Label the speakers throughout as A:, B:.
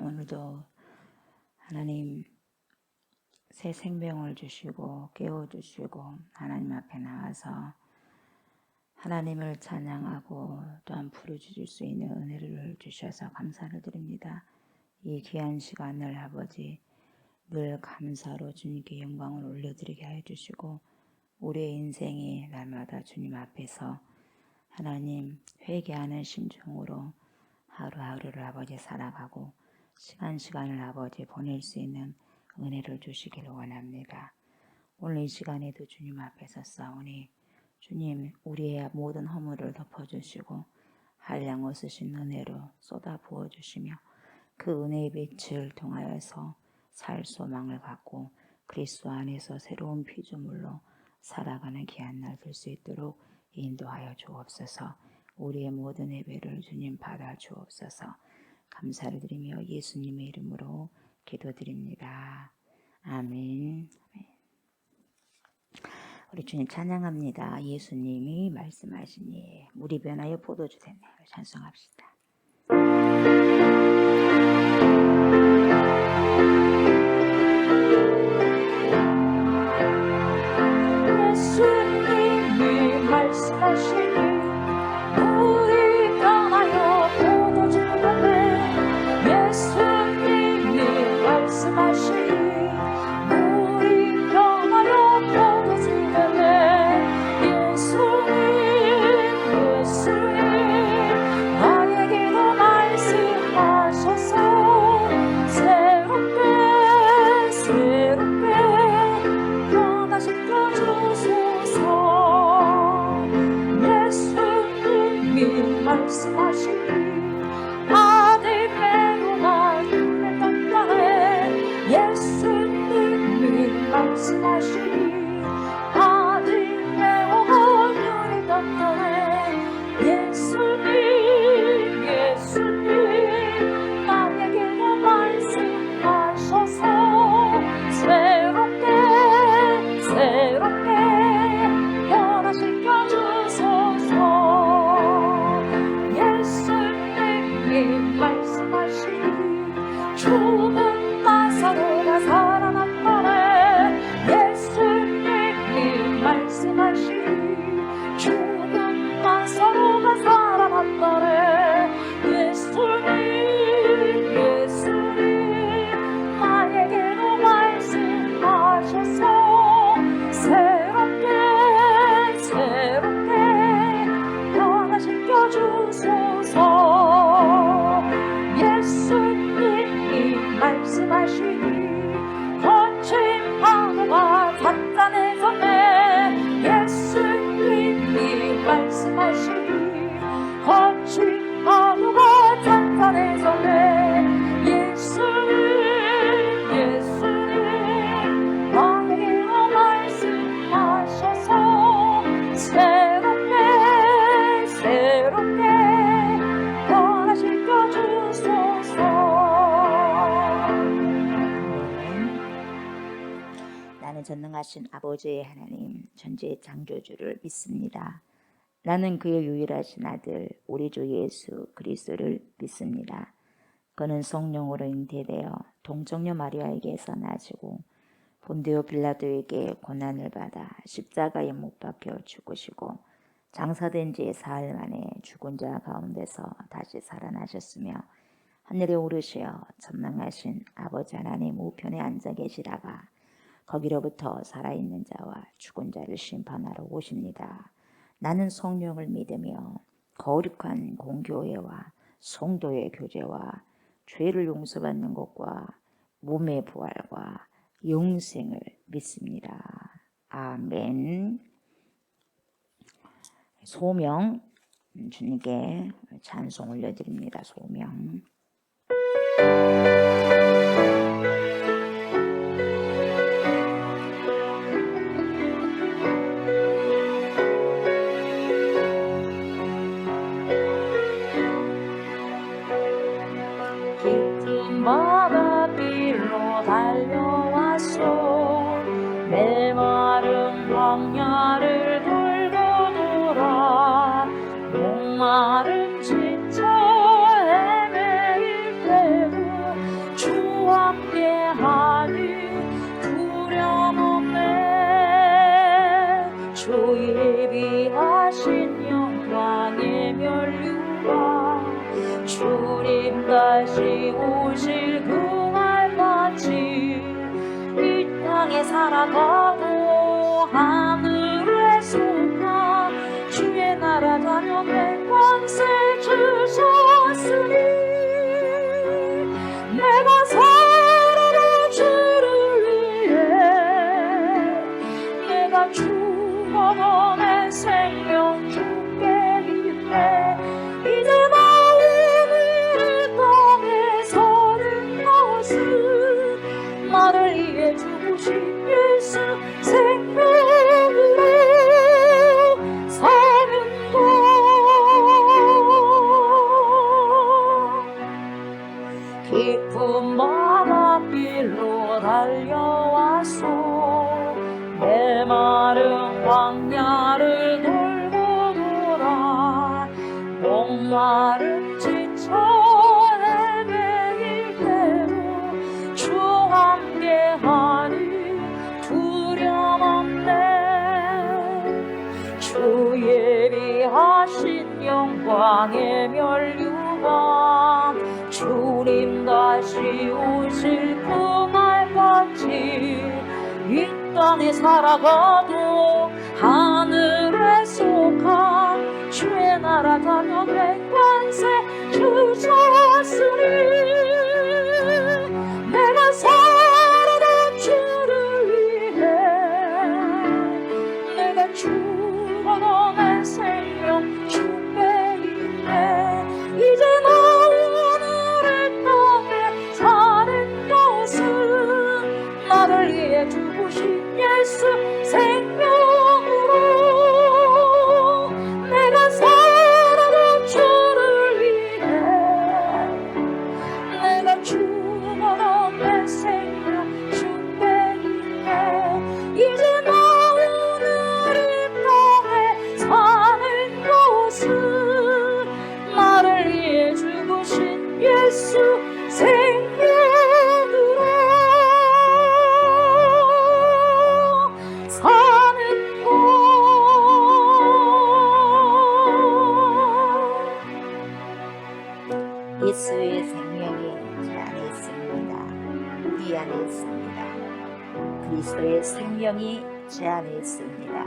A: 오늘도 하나님 새 생명을 주시고 깨워주시고 하나님 앞에 나와서 하나님을 찬양하고 또한 부르짖을 수 있는 은혜를 주셔서 감사를 드립니다. 이 귀한 시간을 아버지 늘 감사로 주님께 영광을 올려드리게 하여 주시고 우리의 인생이 날마다 주님 앞에서 하나님 회개하는 심정으로 하루하루를 아버지 살아가고 시간을 아버지 보낼 수 있는 은혜를 주시기를 원합니다. 오늘 이 시간에도 주님 앞에서 싸우니 주님 우리의 모든 허물을 덮어주시고 한량 없으신 은혜로 쏟아 부어주시며 그 은혜의 빛을 통하여서 살 소망을 갖고 그리스도 안에서 새로운 피조물로 살아가는 귀한 날 될 수 있도록 인도하여 주옵소서. 우리의 모든 예배를 주님 받아 주옵소서. 감사를 드리며 예수님의 이름으로 기도드립니다. 아멘. 우리 주님 찬양합니다. 예수님이 말씀하시니 물이 변하여 포도주 되네. 찬송합시다.
B: 예수님이 말씀하시니 물이 변하여 포도주가 되네. 예수님이 말씀하시니 물이 변하여 포도주가 되네. 예수님 나에게도 말씀하셔서 새롭게 변화시켜 주소서. 예수님이 말씀하시니 아들 배로가 눈을 떴다네. 예수님이 말씀하시니 아들 배로가 눈을 떴다네. 예수님 나에게도 말씀하셔서 새롭게 변화시켜 주소서. 예수님이 말씀하시니 죽은 나사로가 살아났다네. 예수님이 말씀하시니 죽은 나사로가 살아났다네. 예수님 나에게도 말씀하셔서 새롭게 변화시켜 주소서. 예수님이 말씀하시니 거친 파도가 잔잔해졌네. 예수님이 말씀하시니 거친 파도가 잔잔해졌네. 예수님 나에게도 말씀하셔서 새롭게 변화시켜 주소서.
A: 나는 전능하신 아버지의 하나님 전지의 창조주를 믿습니다. 나는 그의 유일하신 아들 우리 주 예수 그리스도를 믿습니다. 그는 성령으로 잉태되어 동정녀 마리아에게서 나시고 본디오 빌라도에게 고난을 받아 십자가에 못 박혀 죽으시고 장사된 지 사흘 만에 죽은 자 가운데서 다시 살아나셨으며 하늘에 오르시어 전능하신 아버지 하나님 우편에 앉아 계시다가 거기로부터 살아있는 자와 죽은 자를 심판하러 오십니다. 나는 성령을 믿으며 거룩한 공교회와 성도의 교제와 죄를 용서받는 것과 몸의 부활과 영생을 믿습니다. 아멘. 소명 주님께 찬송 올려드립니다. 소명.
B: 깊은 바닷길로 달려왔소. 메마른 광야를 돌고 돌아 목마른 지쳐 헤매일 때도 함께하니 두려움 없네. 주 예비하신 영광의 면류가 주님 다시 오실 그날까지 이 땅에 살아가도 하늘에 속한 주의 나라 자녀의 권세 주셨으니 내가 살아도 주를 위해 내가 죽어도 내 생명 주께 있네. 이제 나 오늘 땅에 사는 것은 나를 위해 죽으신 예수 생명으로 사는 것. 깊은 바닷길로 달려와서 내 마른 광야를 돌고 돌아 목마른 지쳐 헤매일 때도 주 함께하니 두려움 없네. 주 예비하신 영광의 면류관 주님 다시 오실 그날까지 이 땅에 살아가도 하늘에 속한 주의 나라 자녀의 권세 주셨으니 내가 살아도 주를 위해 내가 죽어도 내 생명 주께 있네. 이제 나 오늘의 땅에 사는 것은 나를 위해 죽으신 예수 생명으로 내가 살아도 주를 위해 내가 죽어도 내 생명 주께 있네. 이제 나 오늘 이 땅에 사는 것은 나를 위해 죽으신 예수 생명으로 사는 것.
A: 예수의 생명이 제 안에 있습니다. 우리 안에 있습니다. 그리스도의 생명이 제 안에 있습니다.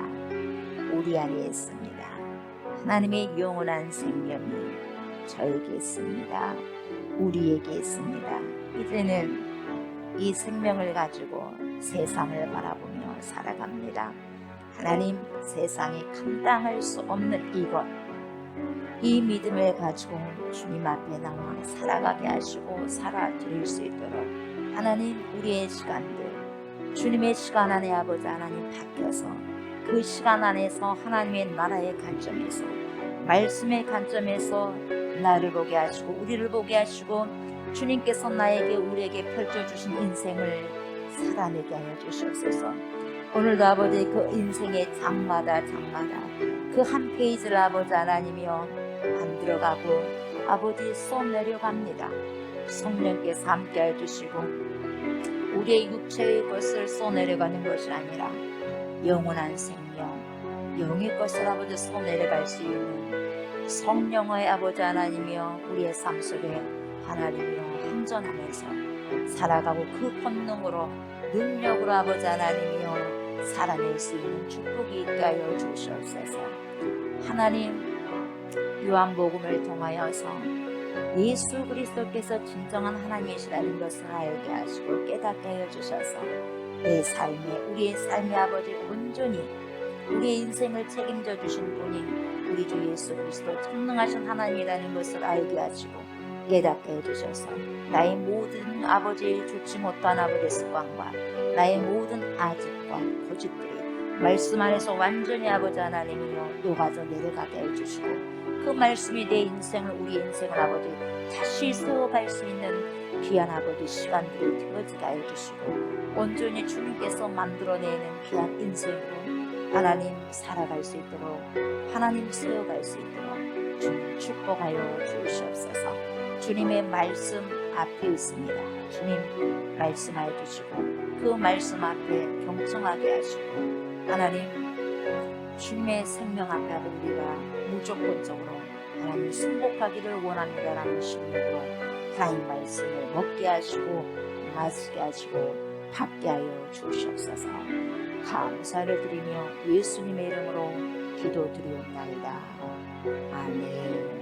A: 우리 안에 있습니다. 하나님의 영원한 생명이 저에게 있습니다. 우리에게 있습니다. 이제는 이 생명을 가지고 세상을 바라보며 살아갑니다. 하나님, 세상이 감당할 수 없는 이것, 이 믿음을 가지고 주님 앞에 나와 살아가게 하시고 살아드릴 수 있도록 하나님, 우리의 시간들 주님의 시간 안에 아버지 하나님 바뀌어서 그 시간 안에서 하나님의 나라의 관점에서 말씀의 관점에서 나를 보게 하시고 우리를 보게 하시고 주님께서 나에게 우리에게 펼쳐주신 인생을 살아내게 하여 주시옵소서. 오늘도 아버지 그 인생의 장마다 그 한 페이지를 아버지 하나님이여 만들어가고 아버지 쏘내려갑니다. 성령께서 함께 해주시고 우리의 육체의 것을 쏘내려가는 것이 아니라 영원한 생명, 영의 것을 아버지 쏘내려갈 수 있는 성령의 아버지 하나님이여 우리의 삶 속에 하나님이여 항전하면서 살아가고 그 권능으로 능력으로 아버지 하나님이여 살아낼 수 있는 축복이 있게 하여 주시옵소서. 하나님, 요한복음을 통하여서 예수 그리스도께서 진정한 하나님이시라는 것을 알게 하시고 깨닫게 하여 주셔서 내 삶에 우리의 삶의 아버지 온전히 우리의 인생을 책임져 주신 분이 우리 주 예수 그리스도 전능하신 하나님이라는 것을 알게 하시고 깨닫게 해주셔서 나의 모든 아버지 좋지 못한 아버지 습관과 나의 모든 아집과 고집들이 말씀 안에서 완전히 아버지 하나님이여 녹아져 내려가게 해주시고 그 말씀이 내 인생을 우리 인생을 아버지 다시 세워갈 수 있는 귀한 아버지 시간들이 되어지게 해주시고 온전히 주님께서 만들어내는 귀한 인생으로 하나님 살아갈 수 있도록 하나님 세워갈 수 있도록 주님 축복하여 주시옵소서. 주님의 말씀 앞에 있습니다. 주님 말씀해 주시고 그 말씀 앞에 경청하게 하시고 하나님 주님의 생명 앞에 우리가 무조건적으로 하나님 순복하기를 원합니다라는 심령으로 하나님 말씀을 먹게 하시고 마시게 하시고 받게 하여 주시옵소서. 감사를 드리며 예수님의 이름으로 기도드리옵나이다. 아멘.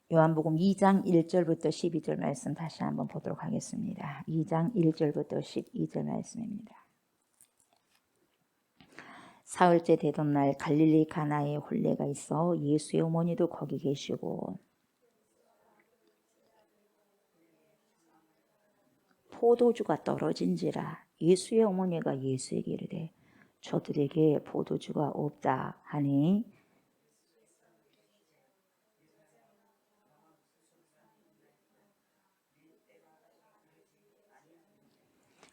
A: 요한복음 2장 1절부터 12절 말씀 다시 한번 보도록 하겠습니다. 2장 1절부터 12절 말씀입니다. 사흘째 되던 날 갈릴리 가나에 혼례가 있어 예수의 어머니도 거기 계시고 포도주가 떨어진지라 예수의 어머니가 예수에게 이르되 저들에게 포도주가 없다 하니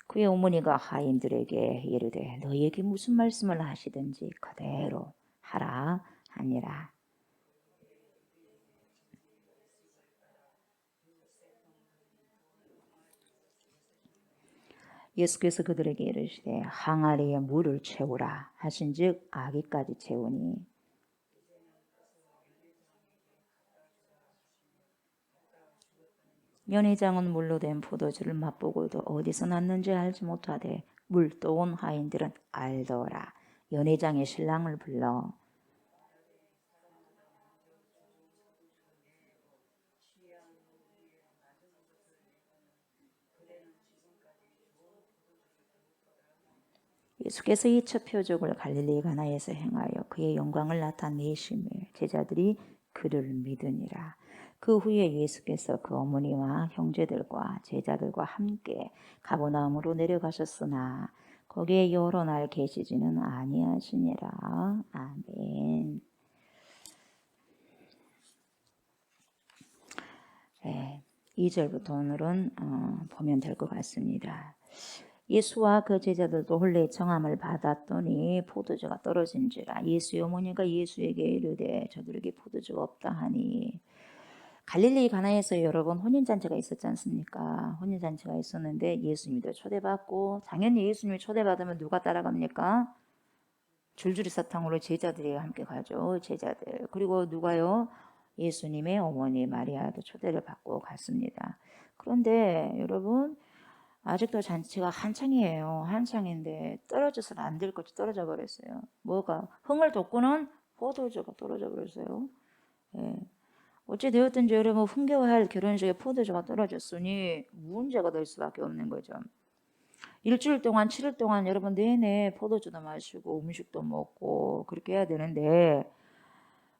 A: 그의 어머니가 하인들에게 이르되 너희에게 무슨 말씀을 하시든지 그대로 하라 하니라. 예수께서 그들에게 이르시되 항아리에 물을 채우라 하신즉 아기까지 채우니 연회장은 물로 된 포도주를 맛보고도 어디서 났는지 알지 못하되 물 떠온 하인들은 알더라. 연회장의 신랑을 불러 예수께서 이 첫 표적을 갈릴리 가나에서 행하여 그의 영광을 나타내심에 제자들이 그를 믿으니라. 그 후에 예수께서 그 어머니와 형제들과 제자들과 함께 가버나움으로 내려가셨으나 거기에 여러 날 계시지는 아니하시니라. 아멘. 네, 2절부터 오늘은 보면 될 것 같습니다. 예수와 그 제자들도 혼례 정함을 받았더니 포도주가 떨어진지라 예수의 어머니가 예수에게 이르되 저들에게 포도주가 없다 하니 갈릴리 가나에서 여러 번 혼인잔치가 있었지 않습니까? 혼인잔치가 있었는데 예수님도 초대받고 당연히 예수님이 초대받으면 누가 따라갑니까? 줄줄이 사탕으로 제자들이 함께 가죠. 제자들. 그리고 누가요? 예수님의 어머니 마리아도 초대를 받고 갔습니다. 그런데 여러분 아직도 잔치가 한창이에요. 한창인데 떨어져서는 안 될 것이 떨어져 버렸어요. 뭐가? 흥을 돋구는 포도주가 떨어져 버렸어요. 예. 어찌되었든지 여러분 흥겨워할 결혼식에 포도주가 떨어졌으니 문제가 될 수밖에 없는 거죠. 일주일 동안 7일 동안 여러분 내내 포도주도 마시고 음식도 먹고 그렇게 해야 되는데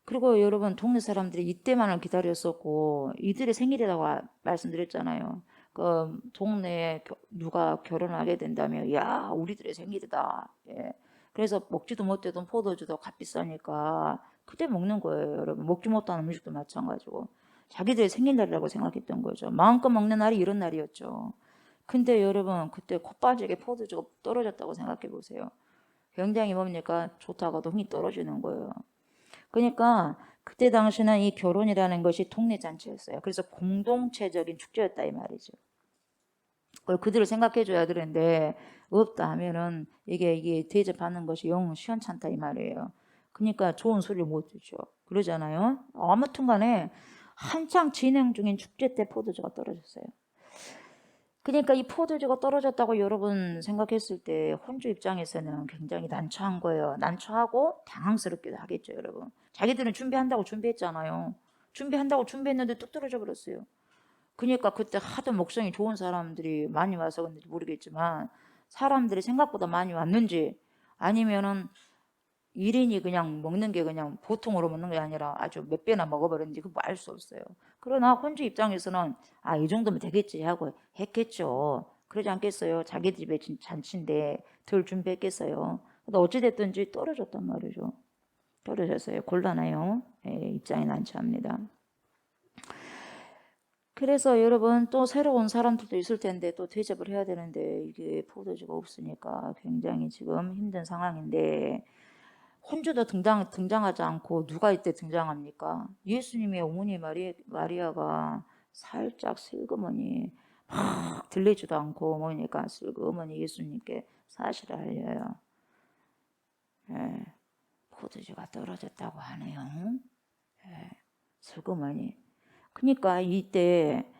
A: 그리고 여러분 동네 사람들이 이때만을 기다렸었고 이들의 생일이라고 말씀드렸잖아요. 그 동네에 누가 결혼을 하게 된다면 야 우리들의 생일이다. 예. 그래서 먹지도 못하던 포도주도 값비싸니까 그때 먹는 거예요. 여러분 먹지 못하는 음식도 마찬가지고 자기들의 생일날이라고 생각했던 거죠. 마음껏 먹는 날이 이런 날이었죠. 근데 여러분 그때 콧바지게 포도주가 떨어졌다고 생각해 보세요. 굉장히 뭡니까? 좋다가도 흥이 떨어지는 거예요. 그러니까 그때 당시는 이 결혼이라는 것이 동네 잔치였어요. 그래서 공동체적인 축제였다 이 말이죠. 그걸 그들을 생각해 줘야 되는데 없다 하면은 이게 대접하는 것이 영 시원찮다 이 말이에요. 그러니까 좋은 소리를 못 듣죠. 그러잖아요. 아무튼 간에 한창 진행 중인 축제 때 포도주가 떨어졌어요. 그러니까 이 포도주가 떨어졌다고 여러분 생각했을 때 혼주 입장에서는 굉장히 난처한 거예요. 난처하고 당황스럽기도 하겠죠, 여러분. 자기들은 준비한다고 준비했잖아요. 준비한다고 준비했는데 뚝 떨어져 버렸어요. 그러니까 그때 하도 목성이 좋은 사람들이 많이 와서 그런지 모르겠지만 사람들이 생각보다 많이 왔는지 아니면은 1인이 그냥 먹는 게 그냥 보통으로 먹는 게 아니라 아주 몇 배나 먹어버렸는지 그거 알 수 없어요. 그러나 혼주 입장에서는 이 정도면 되겠지 하고 했겠죠. 그러지 않겠어요? 자기 집에 잔치인데 덜 준비했겠어요. 근데 어찌됐든지 떨어졌단 말이죠. 떨어졌어요. 곤란해요. 입장이 난처합니다. 그래서 여러분 또 새로운 사람들도 있을 텐데 또 대접을 해야 되는데 이게 포도주가 없으니까 굉장히 지금 힘든 상황인데 혼주도 등장하지 않고 누가 이때 등장합니까? 예수님의 어머니 마리아가 살짝 슬그머니 막 들리지도 않고 어머니가 슬그머니 예수님께 사실을 알려요. 예, 포도주가 떨어졌다고 하네요. 예, 슬그머니. 그러니까 이때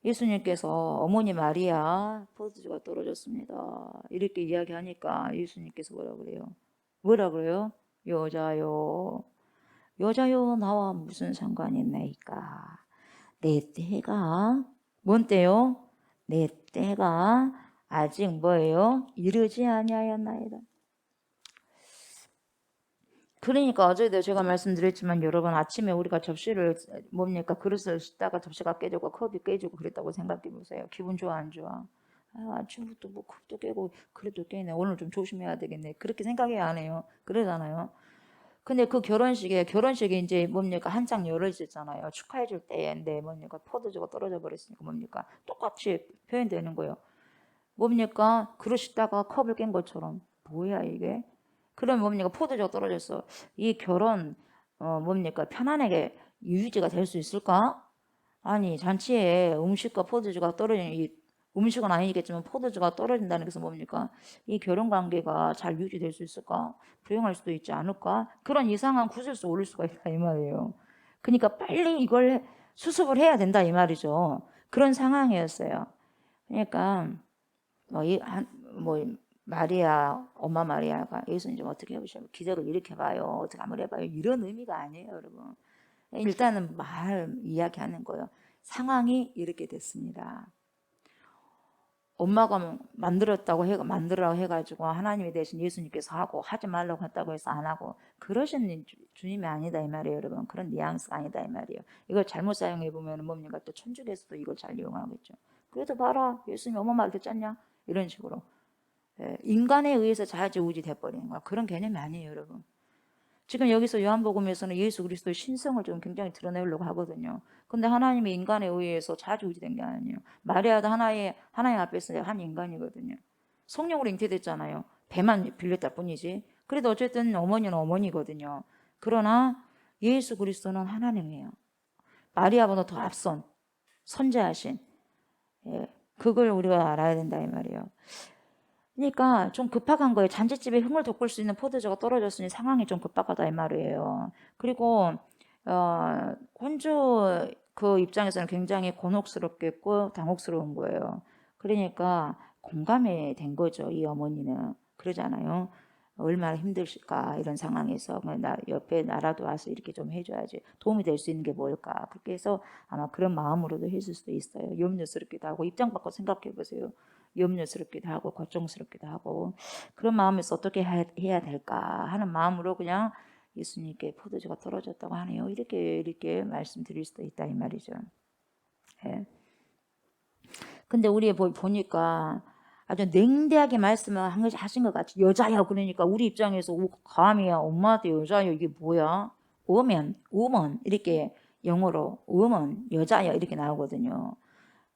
A: 예수님께서 어머니 마리아 포도주가 떨어졌습니다. 이렇게 이야기하니까 예수님께서 뭐라 그래요? 뭐라 그래요? 여자요, 여자요, 나와 무슨 상관이 있나이까? 내 때가, 뭔 때요? 내 때가 아직 뭐예요? 이르지 아니하였나이다. 그러니까 어제도 제가 말씀드렸지만 여러분, 아침에 우리가 접시를 뭡니까? 그릇을 씻다가 접시가 깨지고 컵이 깨지고 그랬다고 생각해 보세요. 기분 좋아 안 좋아? 아침부터 뭐 컵도 깨고 그래도 깨네. 오늘 좀 조심해야 되겠네. 그렇게 생각해야 안 해요. 그러잖아요. 근데 그 결혼식이 이제 뭡니까? 한창 열어지잖아요. 축하해줄 때인데 뭡니까? 포도주가 떨어져 버렸으니까 뭡니까? 똑같이 표현되는 거예요. 뭡니까? 그러시다가 컵을 깬 것처럼. 뭐야 이게? 그럼 뭡니까? 포도주가 떨어졌어. 이 결혼 뭡니까? 편안하게 유지가 될 수 있을까? 아니 잔치에 음식과 포도주가 떨어지는 이 음식은 아니겠지만 포도주가 떨어진다는 것은 뭡니까? 이 결혼 관계가 잘 유지될 수 있을까? 불행할 수도 있지 않을까? 그런 이상한 구설수 올릴 수가 있다 이 말이에요. 그러니까 빨리 이걸 수습을 해야 된다 이 말이죠. 그런 상황이었어요. 그러니까 뭐 마리아 엄마 마리아가 예수님 좀 어떻게 해보셔? 기적을 일으켜봐요. 어떻게 한번 해봐요. 이런 의미가 아니에요, 여러분. 일단은 이야기하는 거예요. 상황이 이렇게 됐습니다. 엄마가 만들으라고 해가지고 하나님이 대신 예수님께서 하고 하지 말라고 했다고 해서 안 하고 그러신 주님이 아니다 이 말이에요, 여러분. 그런 뉘앙스가 아니다 이 말이에요. 이걸 잘못 사용해 보면 뭡니까? 또 천주교에서도 이걸 잘 이용하겠죠. 그래도 봐라, 예수님 엄마 말 듣잖냐? 이런 식으로 인간에 의해서 좌지우지 돼버리는 거야. 그런 개념이 아니에요, 여러분. 지금 여기서 요한복음에서는 예수 그리스도의 신성을 좀 굉장히 드러내려고 하거든요. 근데 하나님이 인간에 의해서 좌지우지된 게 아니에요. 마리아도 하나님 앞에서 한 인간이거든요. 성령으로 잉태됐잖아요. 배만 빌렸다 뿐이지. 그래도 어쨌든 어머니는 어머니거든요. 그러나 예수 그리스도는 하나님이에요. 마리아보다 더 앞선 선재하신 그걸 우리가 알아야 된다 이 말이에요. 그러니까 좀 급박한 거예요. 잔치집에 흠을 돋굴 수 있는 포도주가 떨어졌으니 상황이 좀 급박하다 이 말이에요. 그리고 혼주 그 입장에서는 굉장히 곤혹스럽겠고 당혹스러운 거예요. 그러니까 공감이 된 거죠. 이 어머니는. 그러잖아요. 얼마나 힘드실까 이런 상황에서 옆에 나라도 와서 이렇게 좀 해줘야지 도움이 될 수 있는 게 뭘까. 그렇게 해서 아마 그런 마음으로도 했을 수도 있어요. 염려스럽기도 하고 입장 바꿔 생각해 보세요. 염려스럽기도 하고 걱정스럽기도 하고 그런 마음에서 어떻게 해야 될까 하는 마음으로 그냥 예수님께 포도주가 떨어졌다고 하네요. 이렇게 말씀드릴 수도 있다 이 말이죠. 예. 근데 우리 보니까 아주 냉대하게 말씀을 하신 것 같이 여자야 그러니까 우리 입장에서 감이야 엄마한테 여자야 이게 뭐야? woman 이렇게 영어로 woman 여자야 이렇게 나오거든요.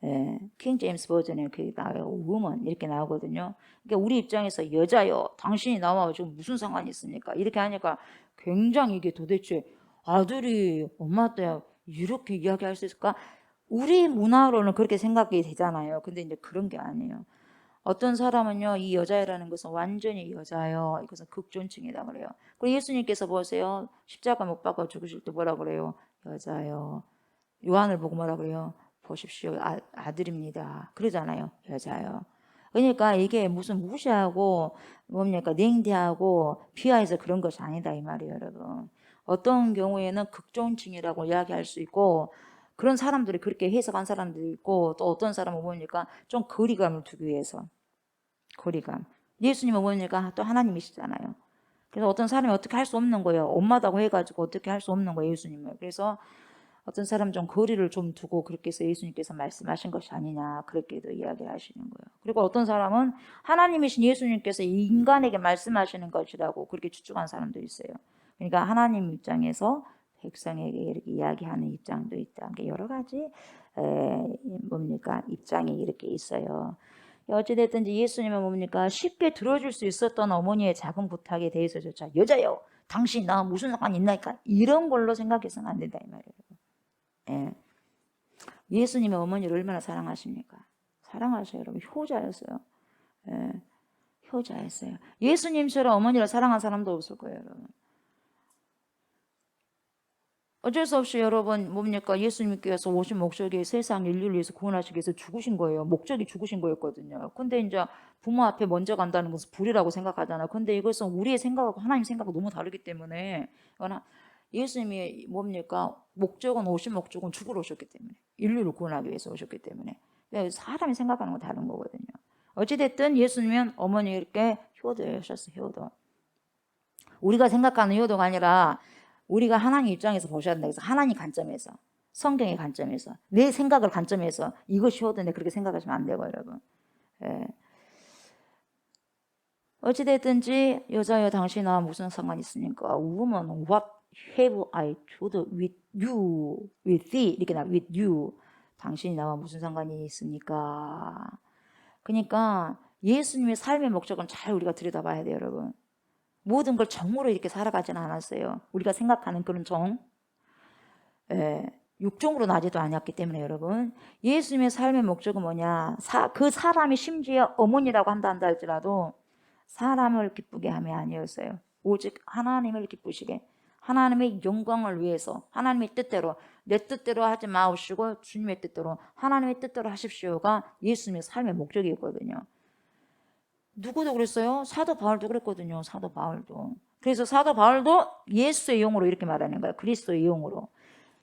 A: 예, 킹 제임스 버전에 그게 나와요. woman 이렇게 나오거든요. 그러니까 우리 입장에서 여자요, 당신이 나와 지금 무슨 상관이 있습니까? 이렇게 하니까 굉장히 이게 도대체 아들이 엄마한테 이렇게 이야기할 수 있을까? 우리 문화로는 그렇게 생각이 되잖아요. 근데 이제 그런 게 아니에요. 어떤 사람은요, 이 여자애라는 것은 완전히 여자예요. 이것은 극존칭이다 그래요. 그리고 예수님께서 보세요. 십자가 못 박아 죽으실 때 뭐라 그래요? 여자요. 요한을 보고 뭐라 그래요? 보십시오. 아들입니다. 그러잖아요. 여자요. 그러니까 이게 무슨 무시하고 뭡니까? 냉대하고 비하해서 그런 것이 아니다 이 말이에요, 여러분. 어떤 경우에는 극존칭이라고 이야기할 수 있고 그런 사람들이 그렇게 해석한 사람들이 있고 또 어떤 사람은 뭡니까? 좀 거리감을 두기 위해서. 거리감. 예수님은 뭡니까? 또 하나님이시잖아요. 그래서 어떤 사람이 어떻게 할 수 없는 거예요. 엄마다고 해가지고 어떻게 할 수 없는 거예요, 예수님을. 그래서 어떤 사람 좀 거리를 좀 두고 그렇게 해서 예수님께서 말씀하신 것이 아니냐 그렇게도 이야기를 하시는 거예요. 그리고 어떤 사람은 하나님이신 예수님께서 인간에게 말씀하시는 것이라고 그렇게 추측한 사람도 있어요. 그러니까 하나님 입장에서 백성에게 이렇게 이야기하는 입장도 있다. 그러니까 여러 가지 입장이 이렇게 있어요. 어찌됐든지 예수님은 뭡니까 쉽게 들어줄 수 있었던 어머니의 작은 부탁에 대해서조차 여자요 당신 나와 무슨 상관이 있나니까 이런 걸로 생각해서는 안 된다 이 말이에요. 예. 예수님의 어머니를 얼마나 사랑하십니까? 사랑하셔요 여러분. 효자였어요. 예. 효자였어요. 예수님처럼 어머니를 사랑한 사람도 없을 거예요 여러분. 어쩔 수 없이 여러분 뭡니까? 예수님께서 오신 목적이 세상 인류를 위해서 구원하시기 위해서 죽으신 거예요. 목적이 죽으신 거였거든요. 근데 이제 부모 앞에 먼저 간다는 것은 불이라고 생각하잖아요. 근데 이것은 우리의 생각하고 하나님 생각하고 너무 다르기 때문에 예수님이 뭡니까? 오신 목적은 죽으러 오셨기 때문에 인류를 구원하기 위해서 오셨기 때문에 사람이 생각하는 건 다른 거거든요. 어찌됐든 예수님은 어머니께 효도하셨어요. 효도. 우리가 생각하는 효도가 아니라 우리가 하나님 입장에서 보셔야 된다. 그래서 하나님 관점에서, 성경의 관점에서, 내 생각을 관점에서 이것이 효도인데 그렇게 생각하시면 안 되고 여러분. 예. 어찌됐든지 여자여 당신과 무슨 상관이 있습니까? Woman, what have I to do with you, with thee 이렇게 나 with you. 당신이 나와 무슨 상관이 있습니까? 그러니까 예수님의 삶의 목적은 잘 우리가 들여다봐야 돼요 여러분. 모든 걸 정으로 이렇게 살아가지는 않았어요. 우리가 생각하는 그런 정, 육정으로 나지도 않았기 때문에 여러분 예수님의 삶의 목적은 뭐냐? 그 사람이 심지어 어머니라고 한다 할지라도 사람을 기쁘게 함이 아니었어요. 오직 하나님을 기쁘시게 하나님의 영광을 위해서 하나님의 뜻대로 내 뜻대로 하지 마시고 주님의 뜻대로 하나님의 뜻대로 하십시오가 예수님의 삶의 목적이었거든요. 누구도 그랬어요? 사도 바울도 그랬거든요. 사도 바울도. 그래서 사도 바울도 예수의 영으로 이렇게 말하는 거예요. 그리스도의 영으로.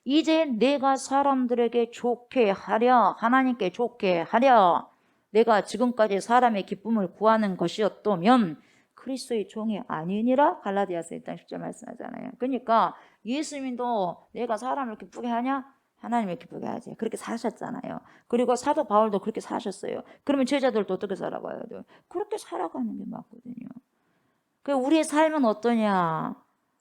A: 이제 내가 사람들에게 좋게 하려 하나님께 좋게 하려 내가 지금까지 사람의 기쁨을 구하는 것이었다면 그리스도의 종이 아니니라 갈라디아서 1장 10절 말씀하잖아요. 그러니까 예수님도 내가 사람을 기쁘게 하냐? 하나님을 기쁘게 하지. 그렇게 사셨잖아요. 그리고 사도 바울도 그렇게 사셨어요. 그러면 제자들도 어떻게 살아가야 돼요? 그렇게 살아가는 게 맞거든요. 그 우리의 삶은 어떠냐?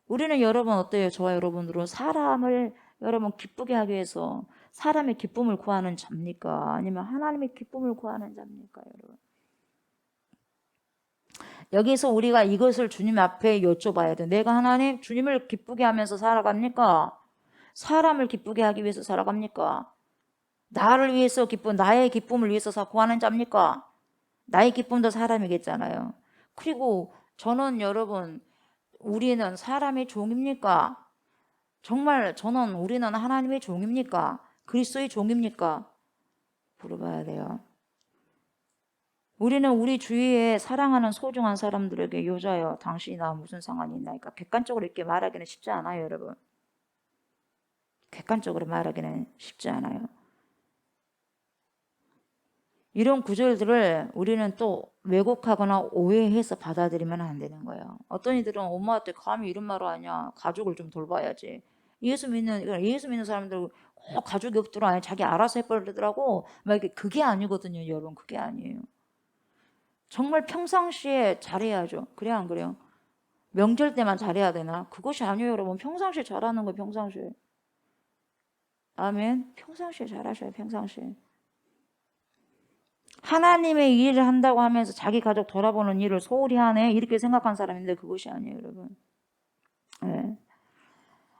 A: 우리는 여러분 어때요? 저와 여러분들은 사람을 여러분 기쁘게 하기 위해서 사람의 기쁨을 구하는 자입니까? 아니면 하나님의 기쁨을 구하는 자입니까? 여러분. 여기서 우리가 이것을 주님 앞에 여쭤봐야 돼요. 내가 하나님 주님을 기쁘게 하면서 살아갑니까? 사람을 기쁘게 하기 위해서 살아갑니까? 나를 위해서 나의 기쁨을 위해서 구하는 자입니까? 나의 기쁨도 사람이겠잖아요. 그리고 저는 여러분, 우리는 사람의 종입니까? 정말 우리는 하나님의 종입니까? 그리스도의 종입니까? 물어봐야 돼요. 우리는 우리 주위에 사랑하는 소중한 사람들에게 여자여 당신이 나와 무슨 상관이 있나니까 객관적으로 이렇게 말하기는 쉽지 않아요 여러분. 객관적으로 말하기는 쉽지 않아요. 이런 구절들을 우리는 또 왜곡하거나 오해해서 받아들이면 안 되는 거예요. 어떤 이들은 엄마한테 감히 이런 말을 하냐, 가족을 좀 돌봐야지. 예수 믿는 사람들 꼭 가족이 없더라, 자기 알아서 해버리더라고. 막 그게 아니거든요 여러분. 그게 아니에요. 정말 평상시에 잘해야죠. 그래야 안 그래요? 명절 때만 잘해야 되나? 그것이 아니에요 여러분. 평상시에 잘하는 거예요. 평상시에. 아멘. 평상시에 잘하셔요. 평상시에. 하나님의 일을 한다고 하면서 자기 가족 돌아보는 일을 소홀히 하네 이렇게 생각한 사람인데 그것이 아니에요 여러분. 네.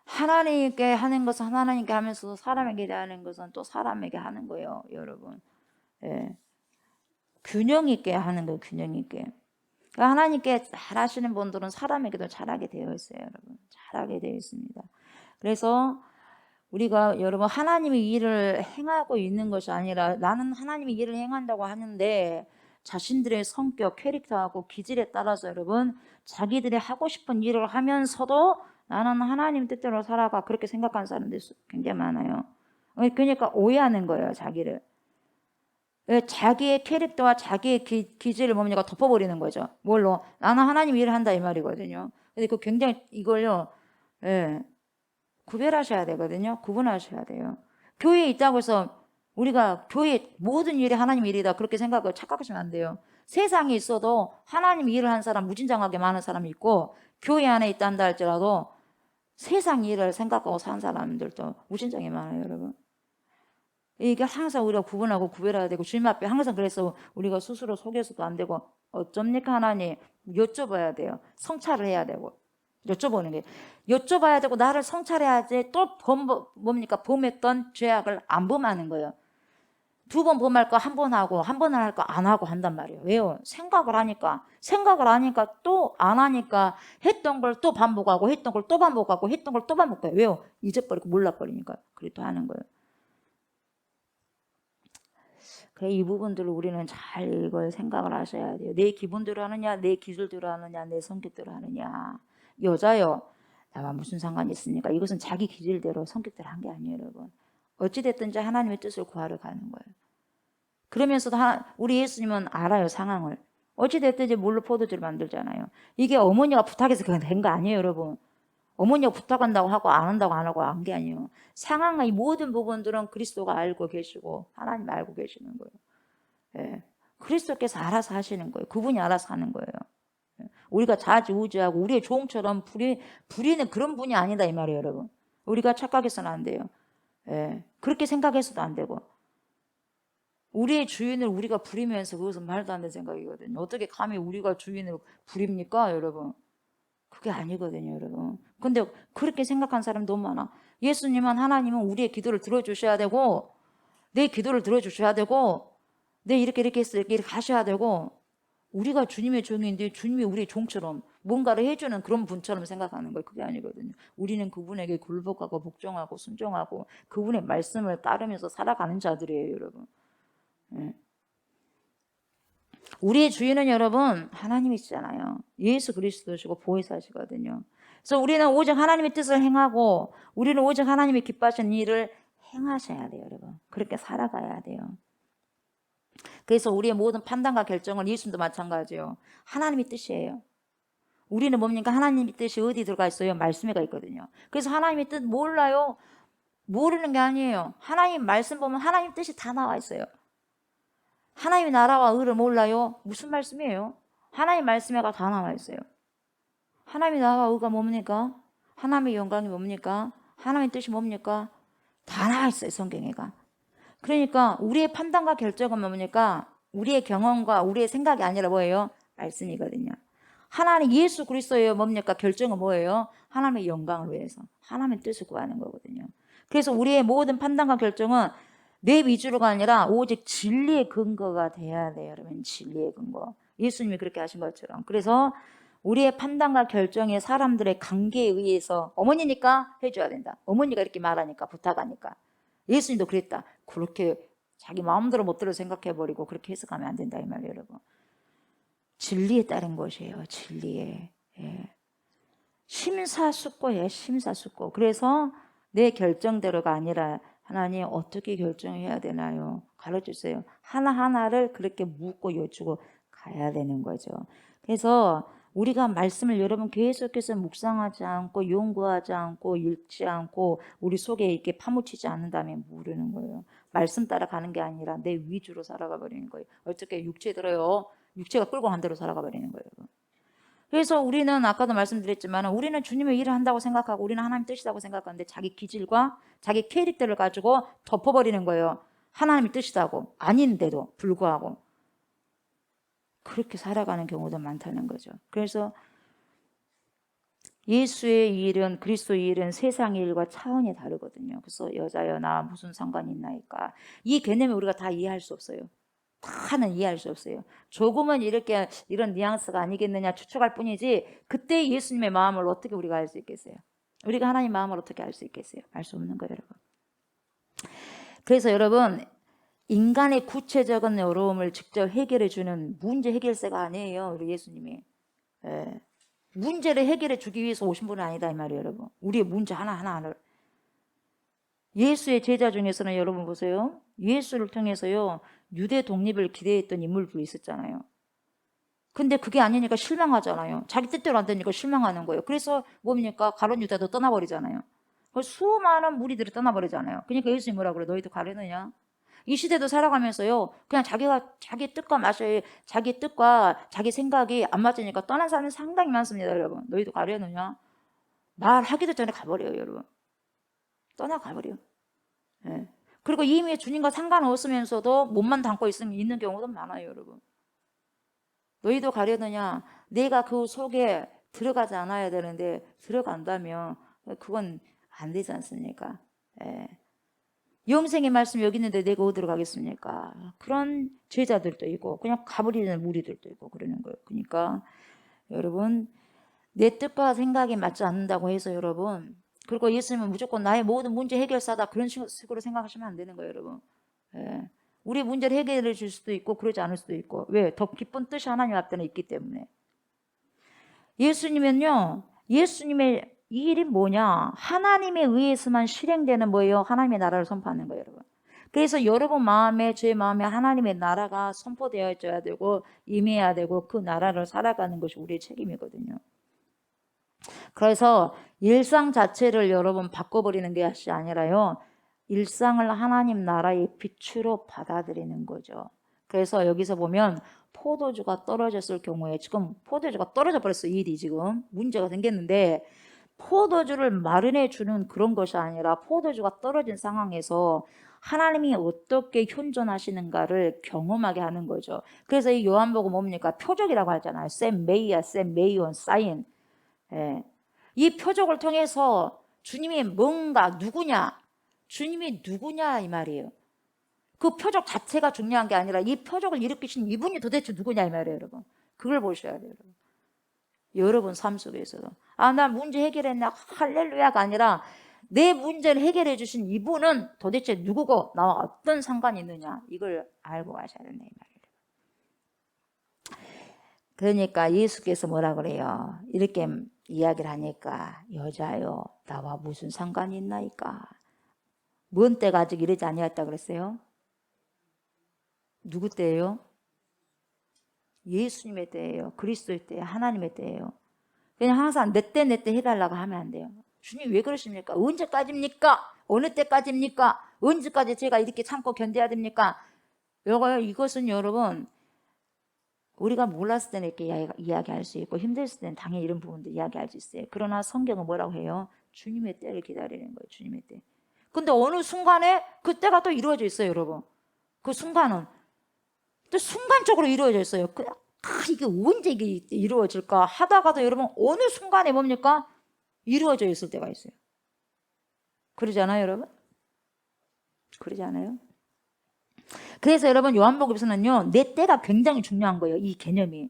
A: 하나님께 하는 것은 하나님께 하면서 사람에게 하는 것은 또 사람에게 하는 거예요 여러분. 네. 균형 있게 하는 거예요. 균형 있게. 그러니까 하나님께 잘하시는 분들은 사람에게도 잘하게 되어 있어요 여러분. 잘하게 되어 있습니다. 그래서 우리가 여러분 하나님의 일을 행하고 있는 것이 아니라 나는 하나님의 일을 행한다고 하는데 자신들의 성격, 캐릭터하고 기질에 따라서 여러분 자기들이 하고 싶은 일을 하면서도 나는 하나님 뜻대로 살아가 그렇게 생각하는 사람들이 굉장히 많아요. 그러니까 오해하는 거예요 자기를. 자기의 캐릭터와 자기의 기질을 뭡니까 덮어버리는 거죠. 뭘로? 나는 하나님 일을 한다 이 말이거든요. 근데 그 굉장히 이걸요. 구별하셔야 되거든요. 구분하셔야 돼요. 교회에 있다고 해서 우리가 교회 모든 일이 하나님 일이다 그렇게 생각을 착각하시면 안 돼요. 세상에 있어도 하나님 일을 하는 사람 무진장하게 많은 사람이 있고 교회 안에 있다 한다 할지라도 세상 일을 생각하고 사는 사람들도 무진장이 많아요 여러분. 이게 항상 우리가 구분하고 구별해야 되고 주님 앞에 항상 그래서 우리가 스스로 속여서도 안 되고 어쩝니까 하나님 여쭤봐야 돼요. 성찰을 해야 되고 여쭤보는 게 여쭤봐야 되고 나를 성찰해야지 또 뭡니까? 범했던 죄악을 안 범하는 거예요. 2번 범할 거 1번 하고 1번을 할 거 안 하고 한단 말이에요. 왜요? 생각을 하니까 또 안 하니까 했던 걸 또 반복하고 했던 걸 또 반복하고 했던 걸 또 반복해요. 왜요? 잊어버리고 몰라버리니까 그렇게 또 하는 거예요. 그래, 이 부분들을 우리는 잘 이걸 생각을 하셔야 돼요. 내 기분대로 하느냐, 내 기술대로 하느냐, 내 성격대로 하느냐. 여자요, 나와 무슨 상관이 있습니까? 이것은 자기 기질대로 성격대로 한 게 아니에요, 여러분. 어찌됐든지 하나님의 뜻을 구하러 가는 거예요. 그러면서도 우리 예수님은 알아요, 상황을. 어찌됐든지 물로 포도주를 만들잖아요. 이게 어머니가 부탁해서 된 거 아니에요, 여러분. 어머니가 부탁한다고 하고 안 한다고 안 하고 한 게 아니에요. 상황의 모든 부분들은 그리스도가 알고 계시고 하나님 알고 계시는 거예요. 예. 그리스도께서 알아서 하시는 거예요. 그분이 알아서 하는 거예요. 예. 우리가 좌지우지하고 우리의 종처럼 부리는 그런 분이 아니다 이 말이에요, 여러분. 우리가 착각해서는 안 돼요. 예. 그렇게 생각해서도 안 되고 우리의 주인을 우리가 부리면서 그것은 말도 안 되는 생각이거든요. 어떻게 감히 우리가 주인을 부립니까, 여러분? 그게 아니거든요, 여러분. 근데 그렇게 생각한 사람 너무 많아. 예수님은 하나님은 우리의 기도를 들어주셔야 되고 내 기도를 들어주셔야 되고 내 이렇게 했어 이렇게 하셔야 되고 우리가 주님의 종인데 주님이 우리의 종처럼 뭔가를 해주는 그런 분처럼 생각하는 거예요. 그게 아니거든요. 우리는 그분에게 굴복하고 복종하고 순종하고 그분의 말씀을 따르면서 살아가는 자들이에요, 여러분. 네. 우리의 주인은 여러분 하나님이시잖아요. 예수 그리스도시고 보혜사시거든요. 그래서 우리는 오직 하나님의 뜻을 행하고 우리는 오직 하나님이 기뻐하시는 일을 행하셔야 돼요, 여러분. 그렇게 살아가야 돼요. 그래서 우리의 모든 판단과 결정은 예수님도 마찬가지예요. 하나님의 뜻이에요. 우리는 뭡니까? 하나님의 뜻이 어디 들어가 있어요? 말씀에가 있거든요. 그래서 하나님의 뜻 몰라요? 모르는 게 아니에요. 하나님 말씀 보면 하나님 뜻이 다 나와 있어요. 하나님의 나라와 의를 몰라요? 무슨 말씀이에요? 하나님 말씀에가 다 나와 있어요. 하나님의 나라와 의가 뭡니까? 하나님의 영광이 뭡니까? 하나님의 뜻이 뭡니까? 다 나와 있어요, 성경에가. 그러니까 우리의 판단과 결정은 뭡니까? 우리의 경험과 우리의 생각이 아니라 뭐예요? 말씀이거든요. 하나님 예수 그리스도의 뭡니까? 결정은 뭐예요? 하나님의 영광을 위해서 하나님의 뜻을 구하는 거거든요. 그래서 우리의 모든 판단과 결정은 내 위주로가 아니라 오직 진리의 근거가 돼야 돼요, 여러분. 진리의 근거. 예수님이 그렇게 하신 것처럼. 그래서 우리의 판단과 결정에 사람들의 관계에 의해서 어머니니까 해줘야 된다. 어머니가 이렇게 말하니까 부탁하니까. 예수님도 그랬다. 그렇게 자기 마음대로 멋대로 생각해버리고 그렇게 해석하면 안 된다 이 말이에요, 여러분. 진리에 따른 것이에요. 진리에. 예. 심사숙고예요. 심사숙고. 그래서 내 결정대로가 아니라 하나님 어떻게 결정해야 되나요? 가르쳐주세요. 하나하나를 그렇게 묻고 여쭈고 가야 되는 거죠. 그래서 우리가 말씀을 여러분 계속해서 묵상하지 않고 연구하지 않고 읽지 않고 우리 속에 이렇게 파묻히지 않는다면 모르는 거예요. 말씀 따라가는 게 아니라 내 위주로 살아가 버리는 거예요. 어떻게 육체 들어요? 육체가 끌고 간 대로 살아가 버리는 거예요. 그래서 우리는 아까도 말씀드렸지만 우리는 주님의 일을 한다고 생각하고 우리는 하나님 뜻이라고 생각하는데 자기 기질과 자기 캐릭터를 가지고 덮어버리는 거예요. 하나님의 뜻이라고 아닌데도 불구하고 그렇게 살아가는 경우도 많다는 거죠. 그래서 예수의 일은 그리스도의 일은 세상의 일과 차원이 다르거든요. 그래서 여자여 나 무슨 상관이 있나이까 이 개념을 우리가 다 이해할 수 없어요. 다는 이해할 수 없어요. 조금은 이렇게 이런 뉘앙스가 아니겠느냐 추측할 뿐이지 그때 예수님의 마음을 어떻게 우리가 알 수 있겠어요? 우리가 하나님 마음을 어떻게 알 수 있겠어요? 알 수 없는 거예요, 여러분. 그래서 여러분 인간의 구체적인 어려움을 직접 해결해 주는 문제 해결사가 아니에요, 우리 예수님이. 예. 문제를 해결해 주기 위해서 오신 분은 아니다 이 말이에요, 여러분. 우리의 문제 하나하나를. 예수의 제자 중에서는 여러분 보세요. 예수를 통해서요. 유대 독립을 기대했던 인물도 있었잖아요. 근데 그게 아니니까 실망하잖아요. 자기 뜻대로 안 되니까 실망하는 거예요. 그래서 뭡니까? 가룟 유다도 떠나버리잖아요. 수많은 무리들이 떠나버리잖아요. 그러니까 예수님이 뭐라 그래? 너희도 가려느냐? 이 시대도 살아가면서요. 그냥 자기 뜻과 자기 뜻과 자기 생각이 안 맞으니까 떠난 사람이 상당히 많습니다, 여러분. 너희도 가려느냐? 말하기도 전에 가버려요, 여러분. 떠나가버려. 예. 그리고 이미 주님과 상관없으면서도 몸만 담고 있는 경우도 많아요, 여러분. 너희도 가려느냐? 내가 그 속에 들어가지 않아야 되는데 들어간다면 그건 안 되지 않습니까? 예. 영생의 말씀 여기 있는데 내가 어디로 가겠습니까? 그런 제자들도 있고 그냥 가버리는 무리들도 있고 그러는 거예요. 그러니까 여러분 내 뜻과 생각이 맞지 않는다고 해서 여러분, 그리고 예수님은 무조건 나의 모든 문제 해결사다 그런 식으로 생각하시면 안 되는 거예요, 여러분. 예. 우리 문제를 해결해 줄 수도 있고 그러지 않을 수도 있고. 왜? 더 기쁜 뜻이 하나님 앞에는 있기 때문에. 예수님은요, 예수님의 이 일이 뭐냐? 하나님에 의해서만 실행되는 뭐예요? 하나님의 나라를 선포하는 거예요, 여러분. 그래서 여러분 마음에, 제 마음에 하나님의 나라가 선포되어져야 되고 임해야 되고 그 나라를 살아가는 것이 우리의 책임이거든요. 그래서 일상 자체를 여러분 바꿔버리는 것이 아니라요, 일상을 하나님 나라의 빛으로 받아들이는 거죠. 그래서 여기서 보면 포도주가 떨어졌을 경우에, 지금 포도주가 떨어져 버렸어. 이 일이 지금 문제가 생겼는데, 포도주를 마련해 주는 그런 것이 아니라 포도주가 떨어진 상황에서 하나님이 어떻게 현존하시는가를 경험하게 하는 거죠. 그래서 이 요한복음 뭡니까? 표적이라고 하잖아요. 셈메이아, 셈메이온, 사인. 예. 이 표적을 통해서 주님이 뭔가 누구냐, 주님이 누구냐 이 말이에요. 그 표적 자체가 중요한 게 아니라 이 표적을 일으키신 이분이 도대체 누구냐 이 말이에요, 여러분. 그걸 보셔야 돼요, 여러분. 여러분 삶 속에서도 나 문제 해결했나 할렐루야가 아니라 내 문제를 해결해 주신 이분은 도대체 누구고 나와 어떤 상관이 있느냐, 이걸 알고 가셔야 된다 이 말이에요. 그러니까 예수께서 뭐라 그래요? 이렇게 이야기를 하니까, 여자요 나와 무슨 상관이 있나이까? 뭔 때가 아직 이르지 아니었다 그랬어요? 누구 때예요? 예수님의 때예요. 그리스도의 때예요. 하나님의 때예요. 그냥 항상 내 때 해달라고 하면 안 돼요. 주님 왜 그러십니까? 언제까지입니까? 어느 때까지입니까? 언제까지 제가 이렇게 참고 견뎌야 됩니까? 이것은 여러분, 우리가 몰랐을 때는 이렇게 이야기할 수 있고 힘들었을 때는 당연히 이런 부분도 이야기할 수 있어요. 그러나 성경은 뭐라고 해요? 주님의 때를 기다리는 거예요. 주님의 때. 근데 어느 순간에 그 때가 또 이루어져 있어요, 여러분. 그 순간은 또 순간적으로 이루어져 있어요. 이게 언제 이게 이루어질까 하다가도 여러분 어느 순간에 뭡니까? 이루어져 있을 때가 있어요. 그러지 않아요, 여러분? 그러지 않아요? 그래서 여러분 요한복음에서는요, 내 때가 굉장히 중요한 거예요. 이 개념이.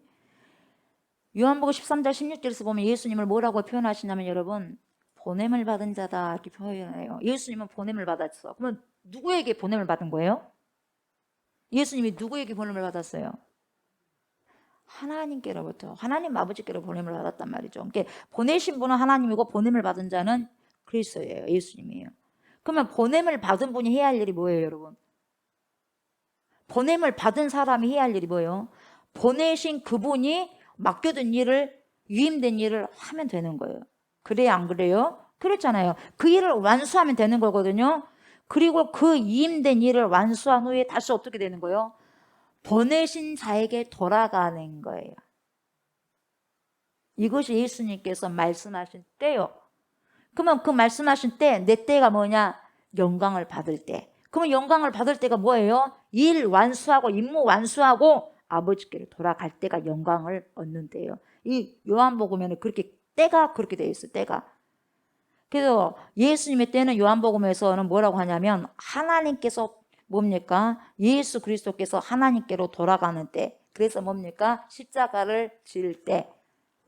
A: 요한복음 13장 16절에서 보면 예수님을 뭐라고 표현하시냐면, 여러분 보냄을 받은 자다 이렇게 표현해요. 예수님은 보냄을 받았어. 그러면 누구에게 보냄을 받은 거예요? 예수님이 누구에게 보냄을 받았어요? 하나님께로부터, 하나님 아버지께로 보냄을 받았단 말이죠. 그러니까 보내신 분은 하나님이고 보냄을 받은 자는 그리스도예요. 예수님이에요. 그러면 보냄을 받은 분이 해야 할 일이 뭐예요, 여러분? 보냄을 받은 사람이 해야 할 일이 뭐예요? 보내신 그분이 맡겨둔 일을, 위임된 일을 하면 되는 거예요. 그래야 안 그래요? 그렇잖아요. 그 일을 완수하면 되는 거거든요. 그리고 그 위임된 일을 완수한 후에 다시 어떻게 되는 거예요? 보내신 자에게 돌아가는 거예요. 이것이 예수님께서 말씀하신 때요. 그러면 그 말씀하신 때, 내 때가 뭐냐? 영광을 받을 때. 그러면 영광을 받을 때가 뭐예요? 일 완수하고 임무 완수하고 아버지께로 돌아갈 때가 영광을 얻는 때예요. 이 요한복음에는 그렇게 때가 그렇게 되어 있어요. 때가. 그래서 예수님의 때는 요한복음에서는 뭐라고 하냐면, 하나님께서 뭡니까? 예수 그리스도께서 하나님께로 돌아가는 때. 그래서 뭡니까? 십자가를 질 때,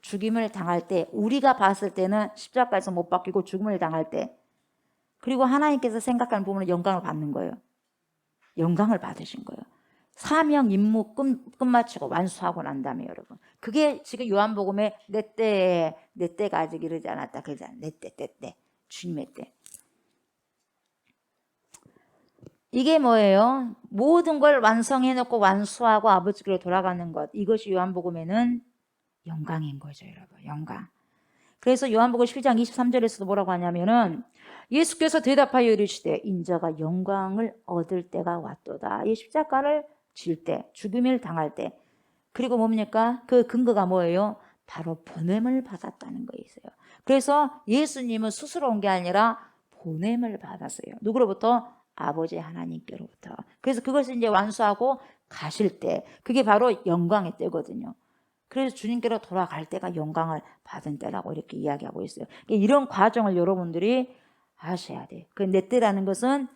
A: 죽임을 당할 때, 우리가 봤을 때는 십자가에서 못 박히고 죽음을 당할 때, 그리고 하나님께서 생각하는 부분은 영광을 받는 거예요. 영광을 받으신 거예요. 사명 임무 끝마치고 완수하고 난 다음에, 여러분, 그게 지금 요한복음에 내 때가 아직 이르지 않았다 그러잖아요. 내 때, 주님의 때. 이게 뭐예요? 모든 걸 완성해놓고 완수하고 아버지께로 돌아가는 것, 이것이 요한복음에는 영광인 거죠, 여러분. 영광. 그래서 요한복음 12장 23절에서도 뭐라고 하냐면은, 예수께서 대답하여 이르시되 인자가 영광을 얻을 때가 왔도다. 이 십자가를 질 때, 죽임을 당할 때. 그리고 뭡니까? 그 근거가 뭐예요? 바로 보냄을 받았다는 거 있어요. 그래서 예수님은 스스로 온 게 아니라 보냄을 받았어요. 누구로부터? 아버지 하나님께로부터. 그래서 그것을 이제 완수하고 가실 때, 그게 바로 영광의 때거든요. 그래서 주님께로 돌아갈 때가 영광을 받은 때라고 이렇게 이야기하고 있어요. 이런 과정을 여러분들이 아셔야 돼요. 그 내 때라는 것은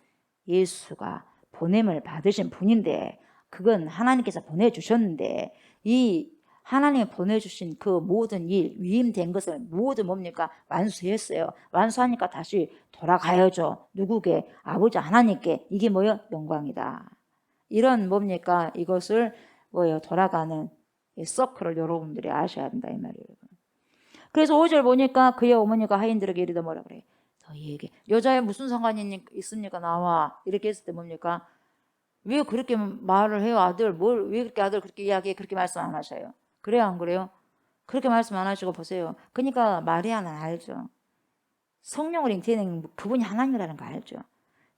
A: 예수가 보냄을 받으신 분인데, 그건 하나님께서 보내주셨는데, 이 하나님이 보내주신 그 모든 일, 위임된 것을 모두 뭡니까? 완수했어요. 완수하니까 다시 돌아가야죠. 누구게? 아버지 하나님께. 이게 뭐예요? 영광이다. 이런 뭡니까? 이것을 뭐예요? 돌아가는 이 서클을 여러분들이 아셔야 한다 이 말이에요. 그래서 5절 보니까 그의 어머니가 하인들에게 이르되 뭐라 그래요? 너희에게 여자에 무슨 상관이 있습니까? 나와. 이렇게 했을 때 뭡니까? 왜 그렇게 말을 해요? 아들 왜 그렇게 아들 그렇게 이야기해? 그렇게 말씀 안 하셔요. 그래요 안 그래요? 그렇게 말씀 안 하시고 보세요. 그러니까 마리아는 알죠. 성령을 잉태는 그분이 하나님이라는 거 알죠.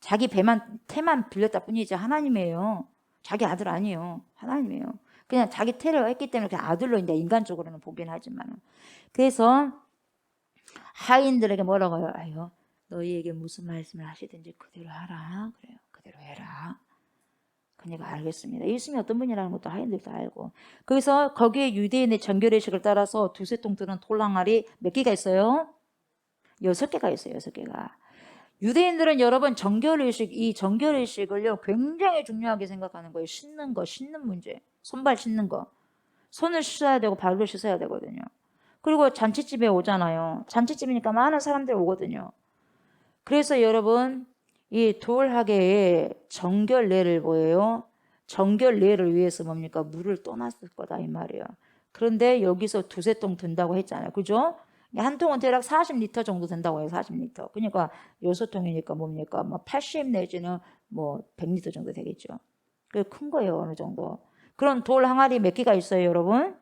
A: 자기 태만 빌렸다 뿐이지 하나님이에요. 자기 아들 아니에요. 하나님이에요. 그냥 자기 태를 했기 때문에 그냥 아들로 이제 인간적으로는 보긴 하지만. 그래서 하인들에게 뭐라고 해요? 아유, 너희에게 무슨 말씀을 하시든지 그대로 하라. 그래요. 그대로 해라. 그녀가 알겠습니다. 예수님이 어떤 분이라는 것도 하인들도 알고. 그래서 거기에 유대인의 정결의식을 따라서 두세 통 드는 돌항아리 몇 개가 있어요? 6개가 있어요. 6개가. 유대인들은 여러분 이 정결의식을요 굉장히 중요하게 생각하는 거예요. 씻는 문제. 손발 씻는 거. 손을 씻어야 되고 발도 씻어야 되거든요. 그리고 잔치집에 오잖아요. 잔치집이니까 많은 사람들이 오거든요. 그래서 여러분 이 돌하게의 정결례를 뭐예요? 정결례를 위해서 뭡니까? 물을 떠났을 거다 이 말이에요. 그런데 여기서 두세 통 든다고 했잖아요. 그죠? 한 통은 대략 40리터 정도 된다고 해요. 40리터. 그러니까 6통이니까 뭡니까? 뭐 80 내지는 뭐 100리터 정도 되겠죠. 그 큰 거예요. 어느 정도. 그런 돌 항아리 몇 개가 있어요, 여러분?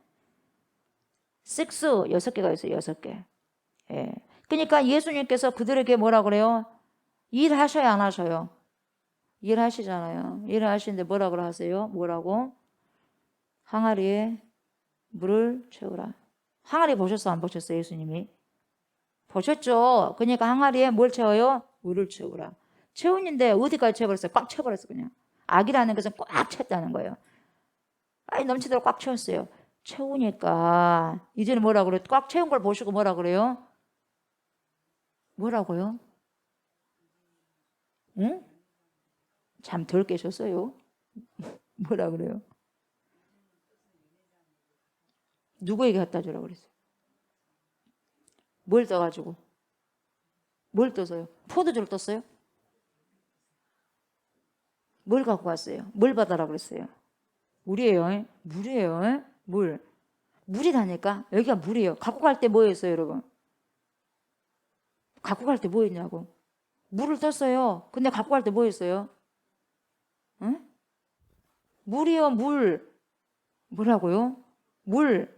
A: 6개가 있어요. 6개. 예. 그러니까 예수님께서 그들에게 뭐라 그래요? 일하셔야 안 하셔요? 일하시잖아요. 일하시는데 뭐라 그러 하세요? 뭐라고? 항아리에 물을 채우라. 항아리 보셨어? 안 보셨어요? 예수님이? 보셨죠? 그러니까 항아리에 뭘 채워요? 물을 채우라. 채우는데 어디까지 채워버렸어요? 꽉 채워버렸어요. 그냥. 악이라는 것은 꽉 찼다는 거예요. 아니 넘치도록 꽉 채웠어요. 채우니까 이제는 뭐라 그래요? 꽉 채운 걸 보시고 뭐라 그래요? 뭐라고요? 응? 잠 덜 깨셨어요? 뭐라 그래요? 누구에게 갖다 주라고 그랬어요? 뭘 떠가지고? 뭘 떠서요? 포도주를 떴어요? 뭘 갖고 왔어요? 뭘 받아라 그랬어요? 물이에요. 물이에요. 물. 물이라니까? 여기가 물이에요. 갖고 갈 때 뭐였어요, 여러분? 갖고 갈 때 뭐였냐고? 물을 떴어요. 근데 갖고 갈 때 뭐였어요? 응? 물이요, 물. 뭐라고요? 물.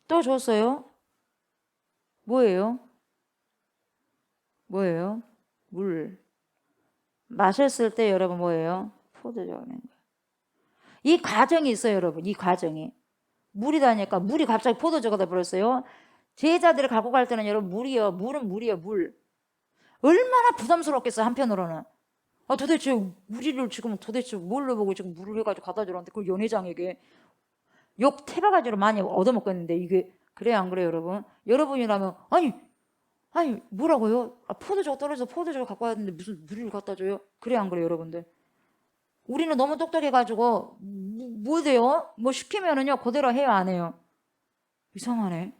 A: 또 줬어요? 뭐예요? 뭐예요? 물. 마셨을 때 여러분 뭐예요? 포도주가 된 거예요. 이 과정이 있어요, 여러분. 이 과정이. 물이다니까 물이 갑자기 포도주가 돼버렸어요. 제자들을 갖고 갈 때는 여러분 물이요. 물은 물이요. 물. 얼마나 부담스럽겠어요. 한편으로는. 도대체 우리를 지금 도대체 뭘로 보고 지금 물을 해가지고 갖다 주라는데 그 연회장에게 욕 태바가지로 많이 얻어먹겠는데 이게 그래요 안 그래요 여러분? 여러분이라면 아니 뭐라고요? 포도주가 떨어져서 포도주를 갖고 와야 되는데 무슨 물을 갖다 줘요? 그래요 안 그래요 여러분들? 우리는 너무 똑똑해가지고 뭐 돼요? 뭐 시키면은요 그대로 해요 안 해요? 이상하네.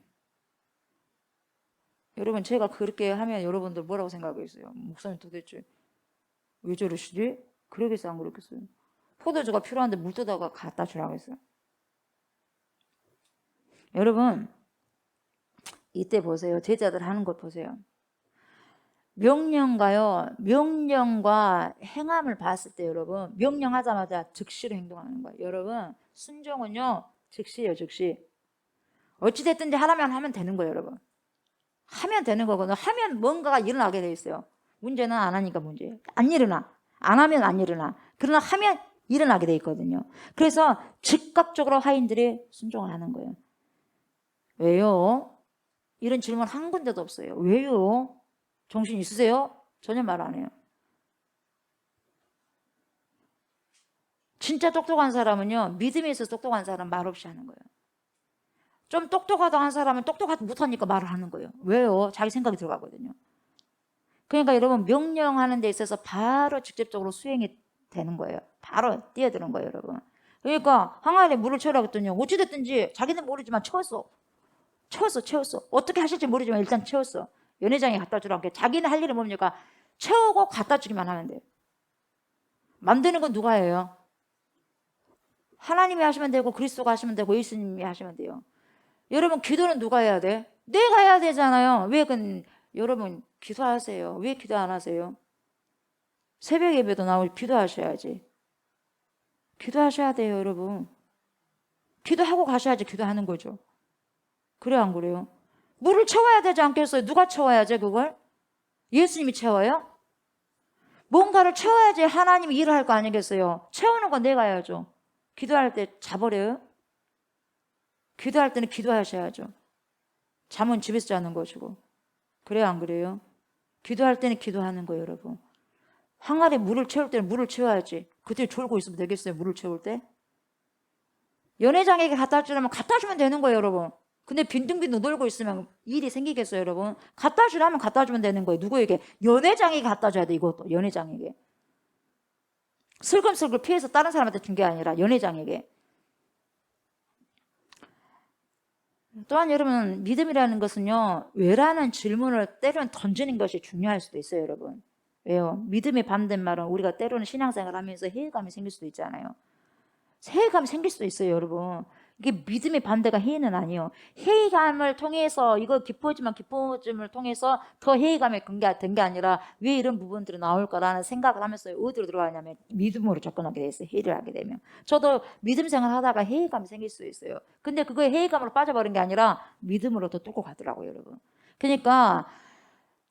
A: 여러분 제가 그렇게 하면 여러분들 뭐라고 생각하겠어요? 목사님 도대체 왜 저러시지? 그러겠어요 안 그러겠어요? 포도주가 필요한데 물 떠다가 갖다 주라고 했어요. 여러분 이때 보세요. 제자들 하는 것 보세요. 명령과 행함을 봤을 때 여러분 명령하자마자 즉시로 행동하는 거예요. 여러분 순종은요 즉시예요. 즉시. 어찌됐든지 하면 되는 거예요. 여러분. 하면 되는 거거든요. 하면 뭔가가 일어나게 돼 있어요. 문제는 안 하니까 문제예요. 안 일어나. 안 하면 안 일어나. 그러나 하면 일어나게 돼 있거든요. 그래서 즉각적으로 하인들이 순종을 하는 거예요. 왜요? 이런 질문 한 군데도 없어요. 왜요? 정신 있으세요? 전혀 말 안 해요. 진짜 똑똑한 사람은요. 믿음에 있어서 똑똑한 사람 말 없이 하는 거예요. 좀 똑똑하다 한 사람은 똑똑하지 못하니까 말을 하는 거예요. 왜요? 자기 생각이 들어가거든요. 그러니까 여러분 명령하는 데 있어서 바로 직접적으로 수행이 되는 거예요. 바로 뛰어드는 거예요, 여러분. 그러니까 항아리에 물을 채우라고 했더니 어찌됐든지 자기는 모르지만 채웠어. 어떻게 하실지 모르지만 일단 채웠어. 연회장에 갖다 주라고. 자기는 할 일이 뭡니까? 채우고 갖다 주기만 하면 돼요. 만드는 건 누가 해요? 하나님이 하시면 되고 그리스도가 하시면 되고 예수님이 하시면 돼요. 여러분 기도는 누가 해야 돼? 내가 해야 되잖아요. 왜 여러분 기도하세요. 왜 기도 안 하세요? 새벽 예배도 나오고 기도하셔야지. 기도하셔야 돼요, 여러분. 기도하고 가셔야지 기도하는 거죠. 그래요, 안 그래요? 물을 채워야 되지 않겠어요? 누가 채워야지 그걸? 예수님이 채워요? 뭔가를 채워야지 하나님이 일을 할 거 아니겠어요? 채우는 건 내가 해야죠. 기도할 때 자버려요? 기도할 때는 기도하셔야죠. 잠은 집에서 자는 것이고. 그래요, 안 그래요? 기도할 때는 기도하는 거예요, 여러분. 항아리에 물을 채울 때는 물을 채워야지. 그때 졸고 있으면 되겠어요, 물을 채울 때? 연회장에게 갖다 주려면 갖다 주면 되는 거예요, 여러분. 근데 빈둥빈둥 놀고 있으면 일이 생기겠어요, 여러분? 갖다 주려면 갖다 주면 되는 거예요. 누구에게? 연회장에게 갖다 줘야 돼, 이것도. 연회장에게. 슬금슬금 피해서 다른 사람한테 준 게 아니라 연회장에게. 또한 여러분 믿음이라는 것은요, 왜라는 질문을 때로는 던지는 것이 중요할 수도 있어요, 여러분. 왜요? 믿음의 반대말은 우리가 때로는 신앙생활 하면서 회의감이 생길 수도 있잖아요. 회의감이 생길 수도 있어요, 여러분. 이게 믿음의 반대가 회의는 아니에요. 회의감을 통해서 이거 기뻐짐을 통해서 더 회의감이 된 게 아니라 왜 이런 부분들이 나올까라는 생각을 하면서 어디로 들어가냐면 믿음으로 접근하게 돼 있어요. 회의를 하게 되면. 저도 믿음 생활 하다가 회의감이 생길 수 있어요. 근데 그거에 회의감으로 빠져버린 게 아니라 믿음으로 더 뚫고 가더라고요, 여러분. 그러니까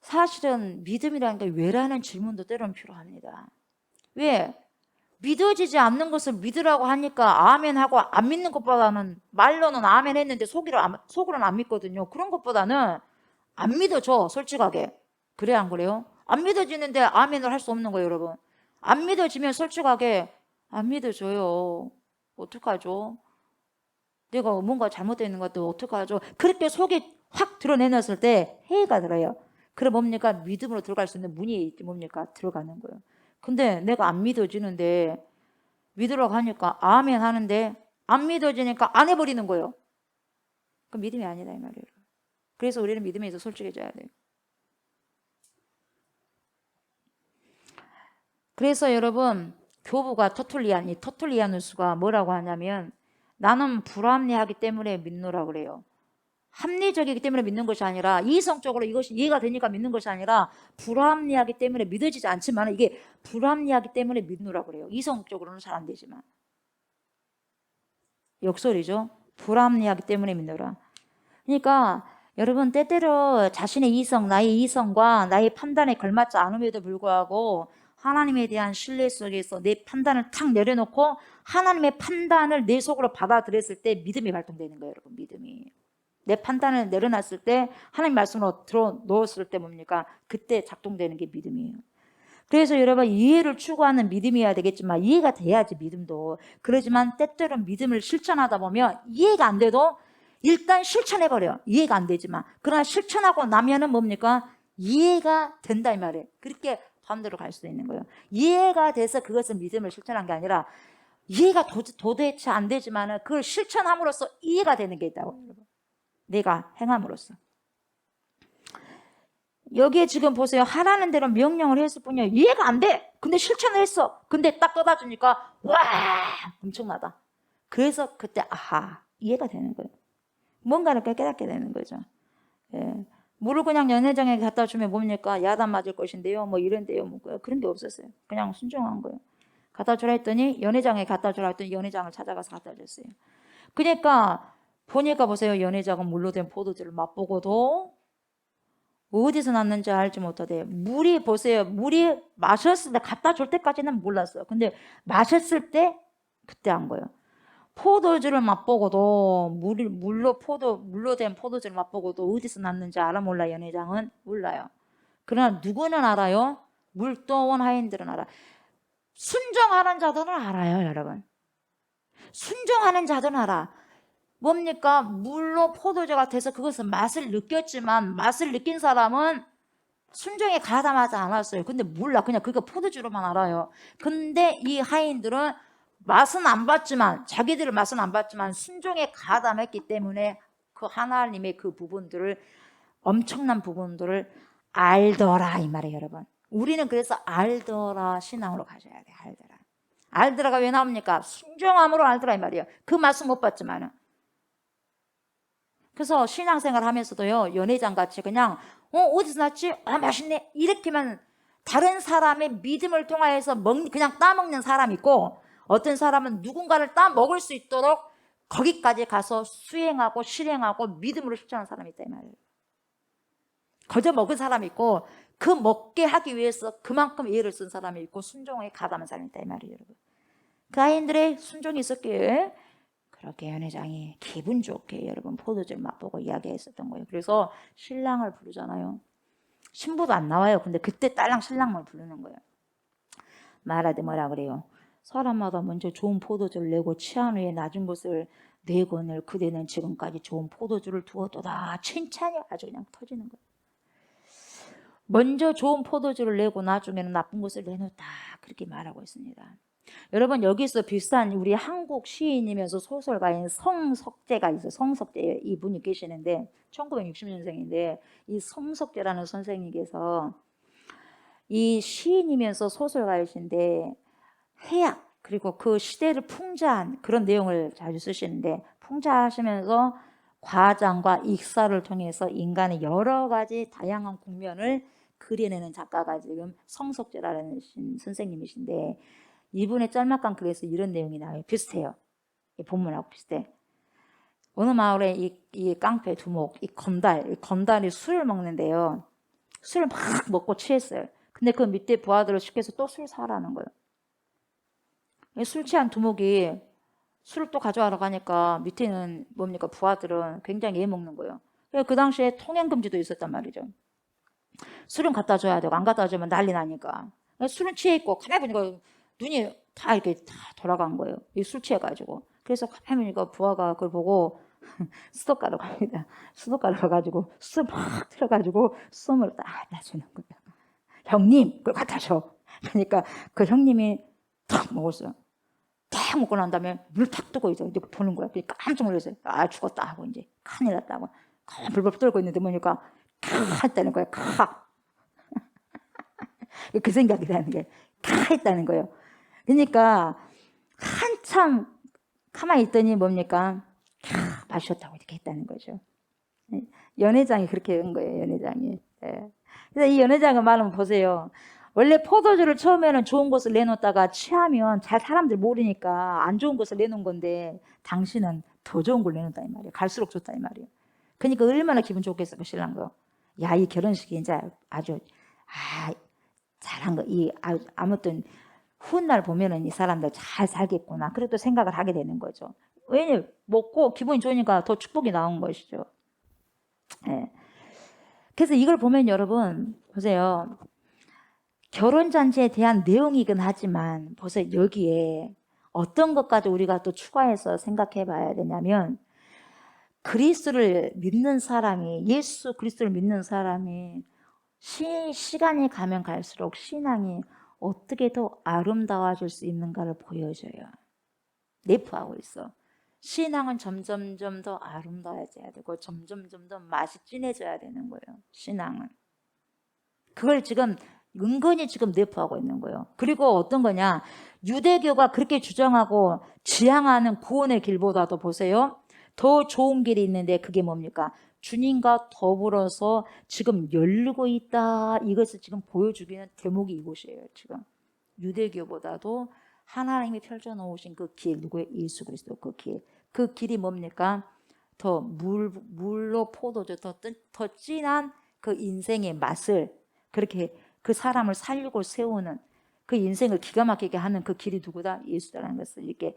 A: 사실은 믿음이라는 게 왜라는 질문도 때로는 필요합니다. 왜? 믿어지지 않는 것을 믿으라고 하니까 아멘하고 안 믿는 것보다는 말로는 아멘 했는데 속으로는 안 믿거든요. 그런 것보다는 안 믿어져, 솔직하게. 그래, 안 그래요? 안 믿어지는데 아멘을 할 수 없는 거예요, 여러분. 안 믿어지면 솔직하게 안 믿어져요. 어떡하죠? 내가 뭔가 잘못되어 있는 것도 어떡하죠? 그렇게 속이 확 드러내놨을 때 회의가 들어요. 그럼 뭡니까? 믿음으로 들어갈 수 있는 문이 뭡니까? 들어가는 거예요. 근데 내가 안 믿어지는데 믿으라고 하니까 아멘 하는데 안 믿어지니까 안 해버리는 거예요. 그럼 믿음이 아니다 이 말이에요. 그래서 우리는 믿음에 있어서 솔직해져야 돼요. 그래서 여러분 교부가 터툴리아누스가 뭐라고 하냐면 나는 불합리하기 때문에 믿노라고 그래요. 합리적이기 때문에 믿는 것이 아니라 이성적으로 이것이 이해가 되니까 믿는 것이 아니라 불합리하기 때문에 믿어지지 않지만 이게 불합리하기 때문에 믿노라고 그래요. 이성적으로는 잘 안 되지만. 역설이죠. 불합리하기 때문에 믿노라. 그러니까 여러분 때때로 자신의 이성, 나의 이성과 나의 판단에 걸맞지 않음에도 불구하고 하나님에 대한 신뢰 속에서 내 판단을 탁 내려놓고 하나님의 판단을 내 속으로 받아들였을 때 믿음이 발동되는 거예요, 여러분. 믿음이. 내 판단을 내려놨을 때 하나님 말씀으로 들어 놓았을 때 뭡니까? 그때 작동되는 게 믿음이에요. 그래서 여러분 이해를 추구하는 믿음이어야 되겠지만 이해가 돼야지 믿음도. 그러지만 때때로 믿음을 실천하다 보면 이해가 안 돼도 일단 실천해버려요. 이해가 안 되지만. 그러나 실천하고 나면은 뭡니까? 이해가 된다 이 말이에요. 그렇게 반대로 갈 수 있는 거예요. 이해가 돼서 그것을 믿음을 실천한 게 아니라 이해가 도대체 안 되지만 그걸 실천함으로써 이해가 되는 게 있다고 여러분. 내가 행함으로써. 여기에 지금 보세요. 하라는 대로 명령을 했을 뿐이에요. 이해가 안 돼. 근데 실천을 했어. 근데 딱 떠다주니까 와 엄청나다. 그래서 그때 아하 이해가 되는 거예요. 뭔가를 깨닫게 되는 거죠. 예. 물을 그냥 연회장에 갖다 주면 뭡니까? 야단 맞을 것인데요. 뭐 이런데요. 뭐 그런 게 없었어요. 그냥 순종한 거예요. 갖다 주라 했더니 연회장에 갖다 주라 했더니 연회장을 찾아가서 갖다 줬어요. 그러니까 보니까 보세요. 연회장은 물로 된 포도주를 맛보고도 어디서 났는지 알지 못하대. 물이 보세요. 물이 마셨을 때 갖다 줄 때까지는 몰랐어요. 근데 마셨을 때 그때 한 거예요. 포도주를 맛보고도 물로 된 포도주를 맛보고도 어디서 났는지 알아 몰라. 연회장은 몰라요. 그러나 누구는 알아요? 물도원 하인들은 알아. 순종하는 자들은 알아요, 여러분. 순종하는 자들은 알아. 뭡니까? 물로 포도주가 돼서 그것은 맛을 느꼈지만 맛을 느낀 사람은 순종에 가담하지 않았어요. 근데 몰라. 그냥 그거 포도주로만 알아요. 근데 이 하인들은 맛은 안 봤지만, 자기들의 맛은 안 봤지만 순종에 가담했기 때문에 그 하나님의 그 부분들을, 엄청난 부분들을 알더라 이 말이에요, 여러분. 우리는 그래서 알더라 신앙으로 가셔야 돼. 알더라. 알더라가 왜 나옵니까? 순종함으로 알더라 이 말이에요. 그 맛은 못 봤지만은. 그래서 신앙생활 하면서도요, 연회장 같이 그냥 어디서 났지? 아 맛있네 이렇게만, 다른 사람의 믿음을 통하여서 그냥 따먹는 사람이 있고, 어떤 사람은 누군가를 따먹을 수 있도록 거기까지 가서 수행하고 실행하고 믿음으로 실천하는 사람이 있다 이 말이에요. 거저 먹은 사람이 있고, 그 먹게 하기 위해서 그만큼 예를 쓴 사람이 있고, 순종에 가담한 사람이 있다 이 말이에요, 여러분. 그 아이들의 순종이 있었기에 그렇게 연회장이 기분 좋게 여러분 포도주를 맛보고 이야기했었던 거예요. 그래서 신랑을 부르잖아요. 신부도 안 나와요. 근데 그때 딸랑 신랑만 부르는 거예요. 말하되 뭐라 그래요? 사람마다 먼저 좋은 포도주를 내고 취한 후에 낮은 것을 내거늘 그대는 지금까지 좋은 포도주를 두었도다. 칭찬이 아주 그냥 터지는 거예요. 먼저 좋은 포도주를 내고 나중에는 나쁜 것을 내놓다. 그렇게 말하고 있습니다. 여러분, 여기서 비슷한 우리 한국 시인이면서 소설가인 성석재가 있어요. 성석재 이분이 계시는데 1960년생인데 이 성석재라는 선생님께서 이 시인이면서 소설가이신데 해악 그리고 그 시대를 풍자한 그런 내용을 자주 쓰시는데, 풍자하시면서 과장과 익사를 통해서 인간의 여러 가지 다양한 국면을 그려내는 작가가 지금 성석재라는 선생님이신데, 이분의 짤막한 글에서 이런 내용이 나와요. 비슷해요. 이 본문하고 비슷해. 어느 마을에 이 깡패 두목, 이 건달이 술을 먹는데요. 술을 막 먹고 취했어요. 근데 그 밑에 부하들을 시켜서 또 술 사라는 거예요. 술 취한 두목이 술을 또 가져와러 가니까 밑에는 뭡니까? 부하들은 굉장히 애먹는 거예요. 그 당시에 통행금지도 있었단 말이죠. 술은 갖다 줘야 되고 안 갖다 주면 난리 나니까. 술은 취해 있고 가만히 보니까 눈이 다 이렇게 다 돌아간 거예요. 술 취해가지고. 그래서 가만히 보니까 부하가 그걸 보고 수도가로 갑니다. 수도가로 가가지고 술 막 틀어가지고 수돗물을 딱 놔주는 거예요. 형님, 그걸 갖다 줘. 그러니까 그 형님이 탁 먹었어요. 탁 먹고 난 다음에 물 탁 뜨고 이제 보는 거야. 그러니까 깜짝 놀랐어요. 아 죽었다 하고 이제 큰일 났다고. 불벌 떨고 있는데 보니까 카 했다는 거예요. 카. 그 생각이 나는 게 카 했다는 거예요. 그러니까 한참 가만히 있더니 뭡니까? 마셨다고 이렇게 했다는 거죠. 연회장이 그렇게 한 거예요. 연회장이. 그래서 이 연회장의 말은 보세요. 원래 포도주를 처음에는 좋은 것을 내놓다가 취하면 잘 사람들 모르니까 안 좋은 것을 내놓은 건데, 당신은 더 좋은 걸 내놓다 이 말이에요. 갈수록 좋다 이 말이에요. 그러니까 얼마나 기분 좋겠어 그 신랑도. 야, 이 결혼식이 이제 아주 잘한 거. 아무튼 훗날 보면은 이 사람들 잘 살겠구나. 그래도 생각을 하게 되는 거죠. 왜냐면 먹고 기분이 좋으니까 더 축복이 나온 것이죠. 예. 그래서 이걸 보면 여러분 보세요. 결혼잔치에 대한 내용이긴 하지만 보세요. 여기에 어떤 것까지 우리가 또 추가해서 생각해 봐야 되냐면, 그리스도를 믿는 사람이, 예수 그리스도를 믿는 사람이 시간이 가면 갈수록 신앙이 어떻게 더 아름다워질 수 있는가를 보여줘요. 내포하고 있어. 신앙은 점점점 더 아름다워져야 되고 점점점 더 맛이 진해져야 되는 거예요. 신앙은. 그걸 지금 은근히 지금 내포하고 있는 거예요. 그리고 어떤 거냐, 유대교가 그렇게 주장하고 지향하는 구원의 길보다도 보세요, 더 좋은 길이 있는데 그게 뭡니까? 주님과 더불어서 지금 열리고 있다. 이것을 지금 보여주기는 대목이 이곳이에요. 지금 유대교보다도 하나님이 펼쳐놓으신 그 길, 누구의? 예수 그리스도 그 길. 그 길이 뭡니까? 더 물로 포도주, 더 진한 그 인생의 맛을, 그렇게 그 사람을 살리고 세우는 그 인생을 기가 막히게 하는 그 길이 누구다? 예수다라는 것을 이렇게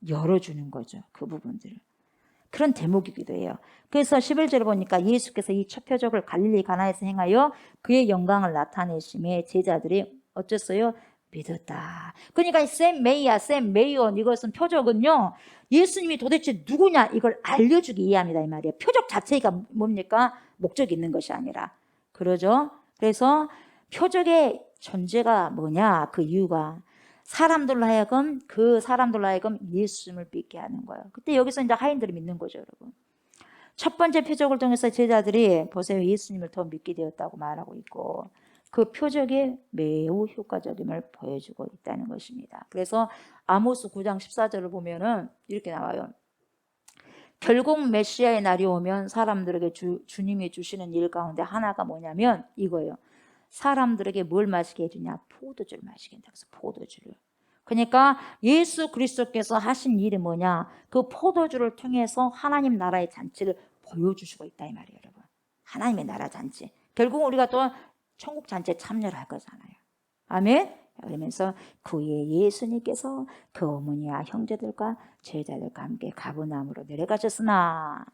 A: 열어주는 거죠. 그 부분들을. 그런 대목이기도 해요. 그래서 11절을 보니까 예수께서 이 첫 표적을 갈릴리 가나에서 행하여 그의 영광을 나타내심에 제자들이 어쨌어요? 믿었다. 그러니까 샘 메이온 이것은 표적은요. 예수님이 도대체 누구냐 이걸 알려주기 위함이다 이 말이에요. 표적 자체가 뭡니까? 목적이 있는 것이 아니라. 그러죠? 그래서 표적의 존재가 뭐냐? 그 이유가 사람들로 하여금 예수님을 믿게 하는 거예요. 그때 여기서 이제 하인들이 믿는 거죠, 여러분. 첫 번째 표적을 통해서 제자들이 보세요. 예수님을 더 믿게 되었다고 말하고 있고 그 표적이 매우 효과적임을 보여주고 있다는 것입니다. 그래서 아모스 9장 14절을 보면은 이렇게 나와요. 결국 메시아의 날이 오면 사람들에게 주님이 주시는 일 가운데 하나가 뭐냐면 이거예요. 사람들에게 뭘 마시게 해주냐? 포도주를 마시게 한다. 그래서 포도주를. 그러니까 예수 그리스도께서 하신 일이 뭐냐? 그 포도주를 통해서 하나님 나라의 잔치를 보여주시고 있다 이 말이에요, 여러분. 하나님의 나라 잔치. 결국 우리가 또 천국 잔치에 참여를 할 거잖아요. 아멘. 그러면서 그의 예수님께서 그 어머니와 형제들과 제자들과 함께 가버나움으로 내려가셨으나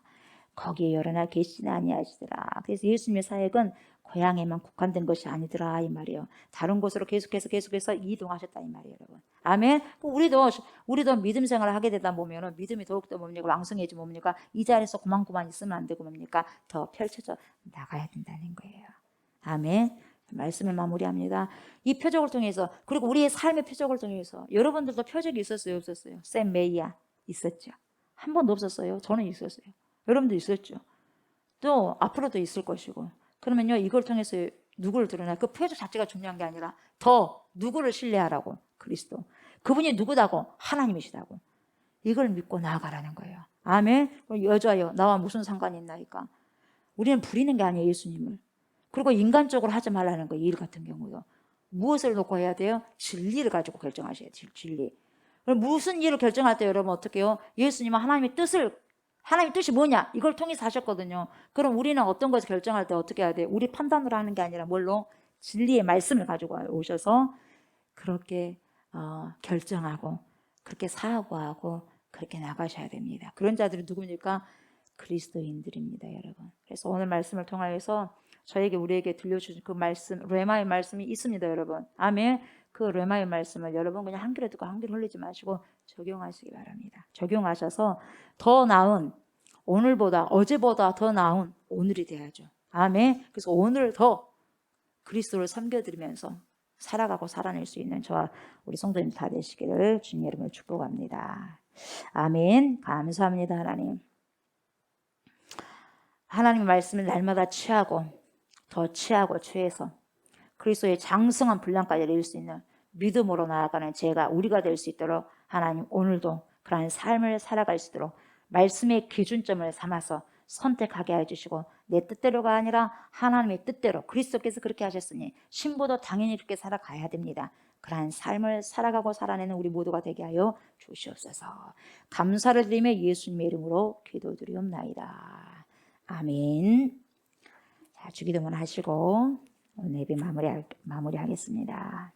A: 거기에 여러나 계시지 아니하시더라. 그래서 예수님의 사역은 고향에만 국한된 것이 아니더라 이 말이에요. 다른 곳으로 계속해서 이동하셨다 이 말이에요, 여러분. 아멘. 우리도 믿음 생활을 하게 되다 보면은 믿음이 더욱더 뭡니까? 왕성해지 뭡니까? 이 자리에서 고만고만 있으면 안 되고 뭡니까? 더 펼쳐져 나가야 된다는 거예요. 아멘. 말씀을 마무리합니다. 이 표적을 통해서 그리고 우리의 삶의 표적을 통해서 여러분들도 표적이 있었어요, 없었어요? 샘 메이야 있었죠. 한 번도 없었어요. 저는 있었어요. 여러분도 있었죠. 또 앞으로도 있을 것이고. 그러면요 이걸 통해서 누구를 드러나? 그 표적 자체가 중요한 게 아니라 더 누구를 신뢰하라고? 그리스도. 그분이 누구다고? 하나님이시다고. 이걸 믿고 나아가라는 거예요. 아멘. 여자요 나와 무슨 상관이 있나니까. 우리는 부리는 게 아니에요, 예수님을. 그리고 인간적으로 하지 말라는 거예요. 일 같은 경우도. 무엇을 놓고 해야 돼요? 진리를 가지고 결정하셔야 돼요. 진리. 그럼 무슨 일을 결정할 때 여러분 어떻게 해요? 예수님은 하나님의 뜻이 뭐냐? 이걸 통해서 하셨거든요. 그럼 우리는 어떤 것을 결정할 때 어떻게 해야 돼요? 우리 판단으로 하는 게 아니라 뭘로? 진리의 말씀을 가지고 오셔서 그렇게 결정하고 그렇게 사고하고 그렇게 나가셔야 됩니다. 그런 자들이 누굽니까? 그리스도인들입니다, 여러분. 그래서 오늘 말씀을 통하여서 우리에게 들려주신 그 말씀, 레마의 말씀이 있습니다, 여러분. 아멘. 그 레마의 말씀을 여러분 그냥 한 귀로 듣고 한 귀로 흘리지 마시고 적용하시기 바랍니다. 적용하셔서 더 나은 오늘보다 어제보다 더 나은 오늘이 돼야죠. 아멘. 그래서 오늘 더 그리스도를 섬겨드리면서 살아가고 살아낼 수 있는 저와 우리 성도님 다 되시기를 주님 이름으로 축복합니다. 아멘. 감사합니다, 하나님. 하나님의 말씀을 날마다 더 취해서 그리스도의 장성한 분량까지 이룰 수 있는 믿음으로 나아가는 우리가 될 수 있도록 하나님 오늘도 그러한 삶을 살아갈 수 있도록 말씀의 기준점을 삼아서 선택하게 해주시고 내 뜻대로가 아니라 하나님의 뜻대로 그리스도께서 그렇게 하셨으니 신부도 당연히 그렇게 살아가야 됩니다. 그러한 삶을 살아가고 살아내는 우리 모두가 되게 하여 주시옵소서. 감사를 드리며 예수님의 이름으로 기도드리옵나이다. 아멘. 자, 주기도문 하시고 오늘 예배 마무리하겠습니다.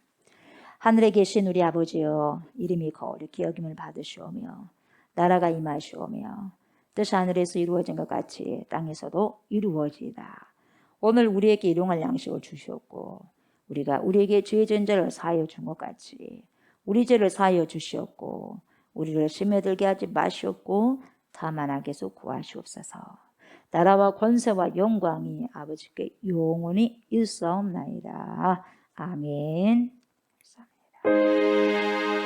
A: 하늘에 계신 우리 아버지여, 이름이 거룩히 여김을 받으시오며 나라가 임하시오며 뜻이 하늘에서 이루어진 것 같이 땅에서도 이루어지이다. 오늘 우리에게 일용할 양식을 주시옵고 우리가 우리에게 죄 지은 자를 사하여 준 것 같이 우리 죄를 사하여 주시옵고 우리를 시험에 들게 하지 마시옵고 다만 악에서 구하시옵소서. 나라와 권세와 영광이 아버지께 영원히 있사옵나이다. 아멘. 감사합니다.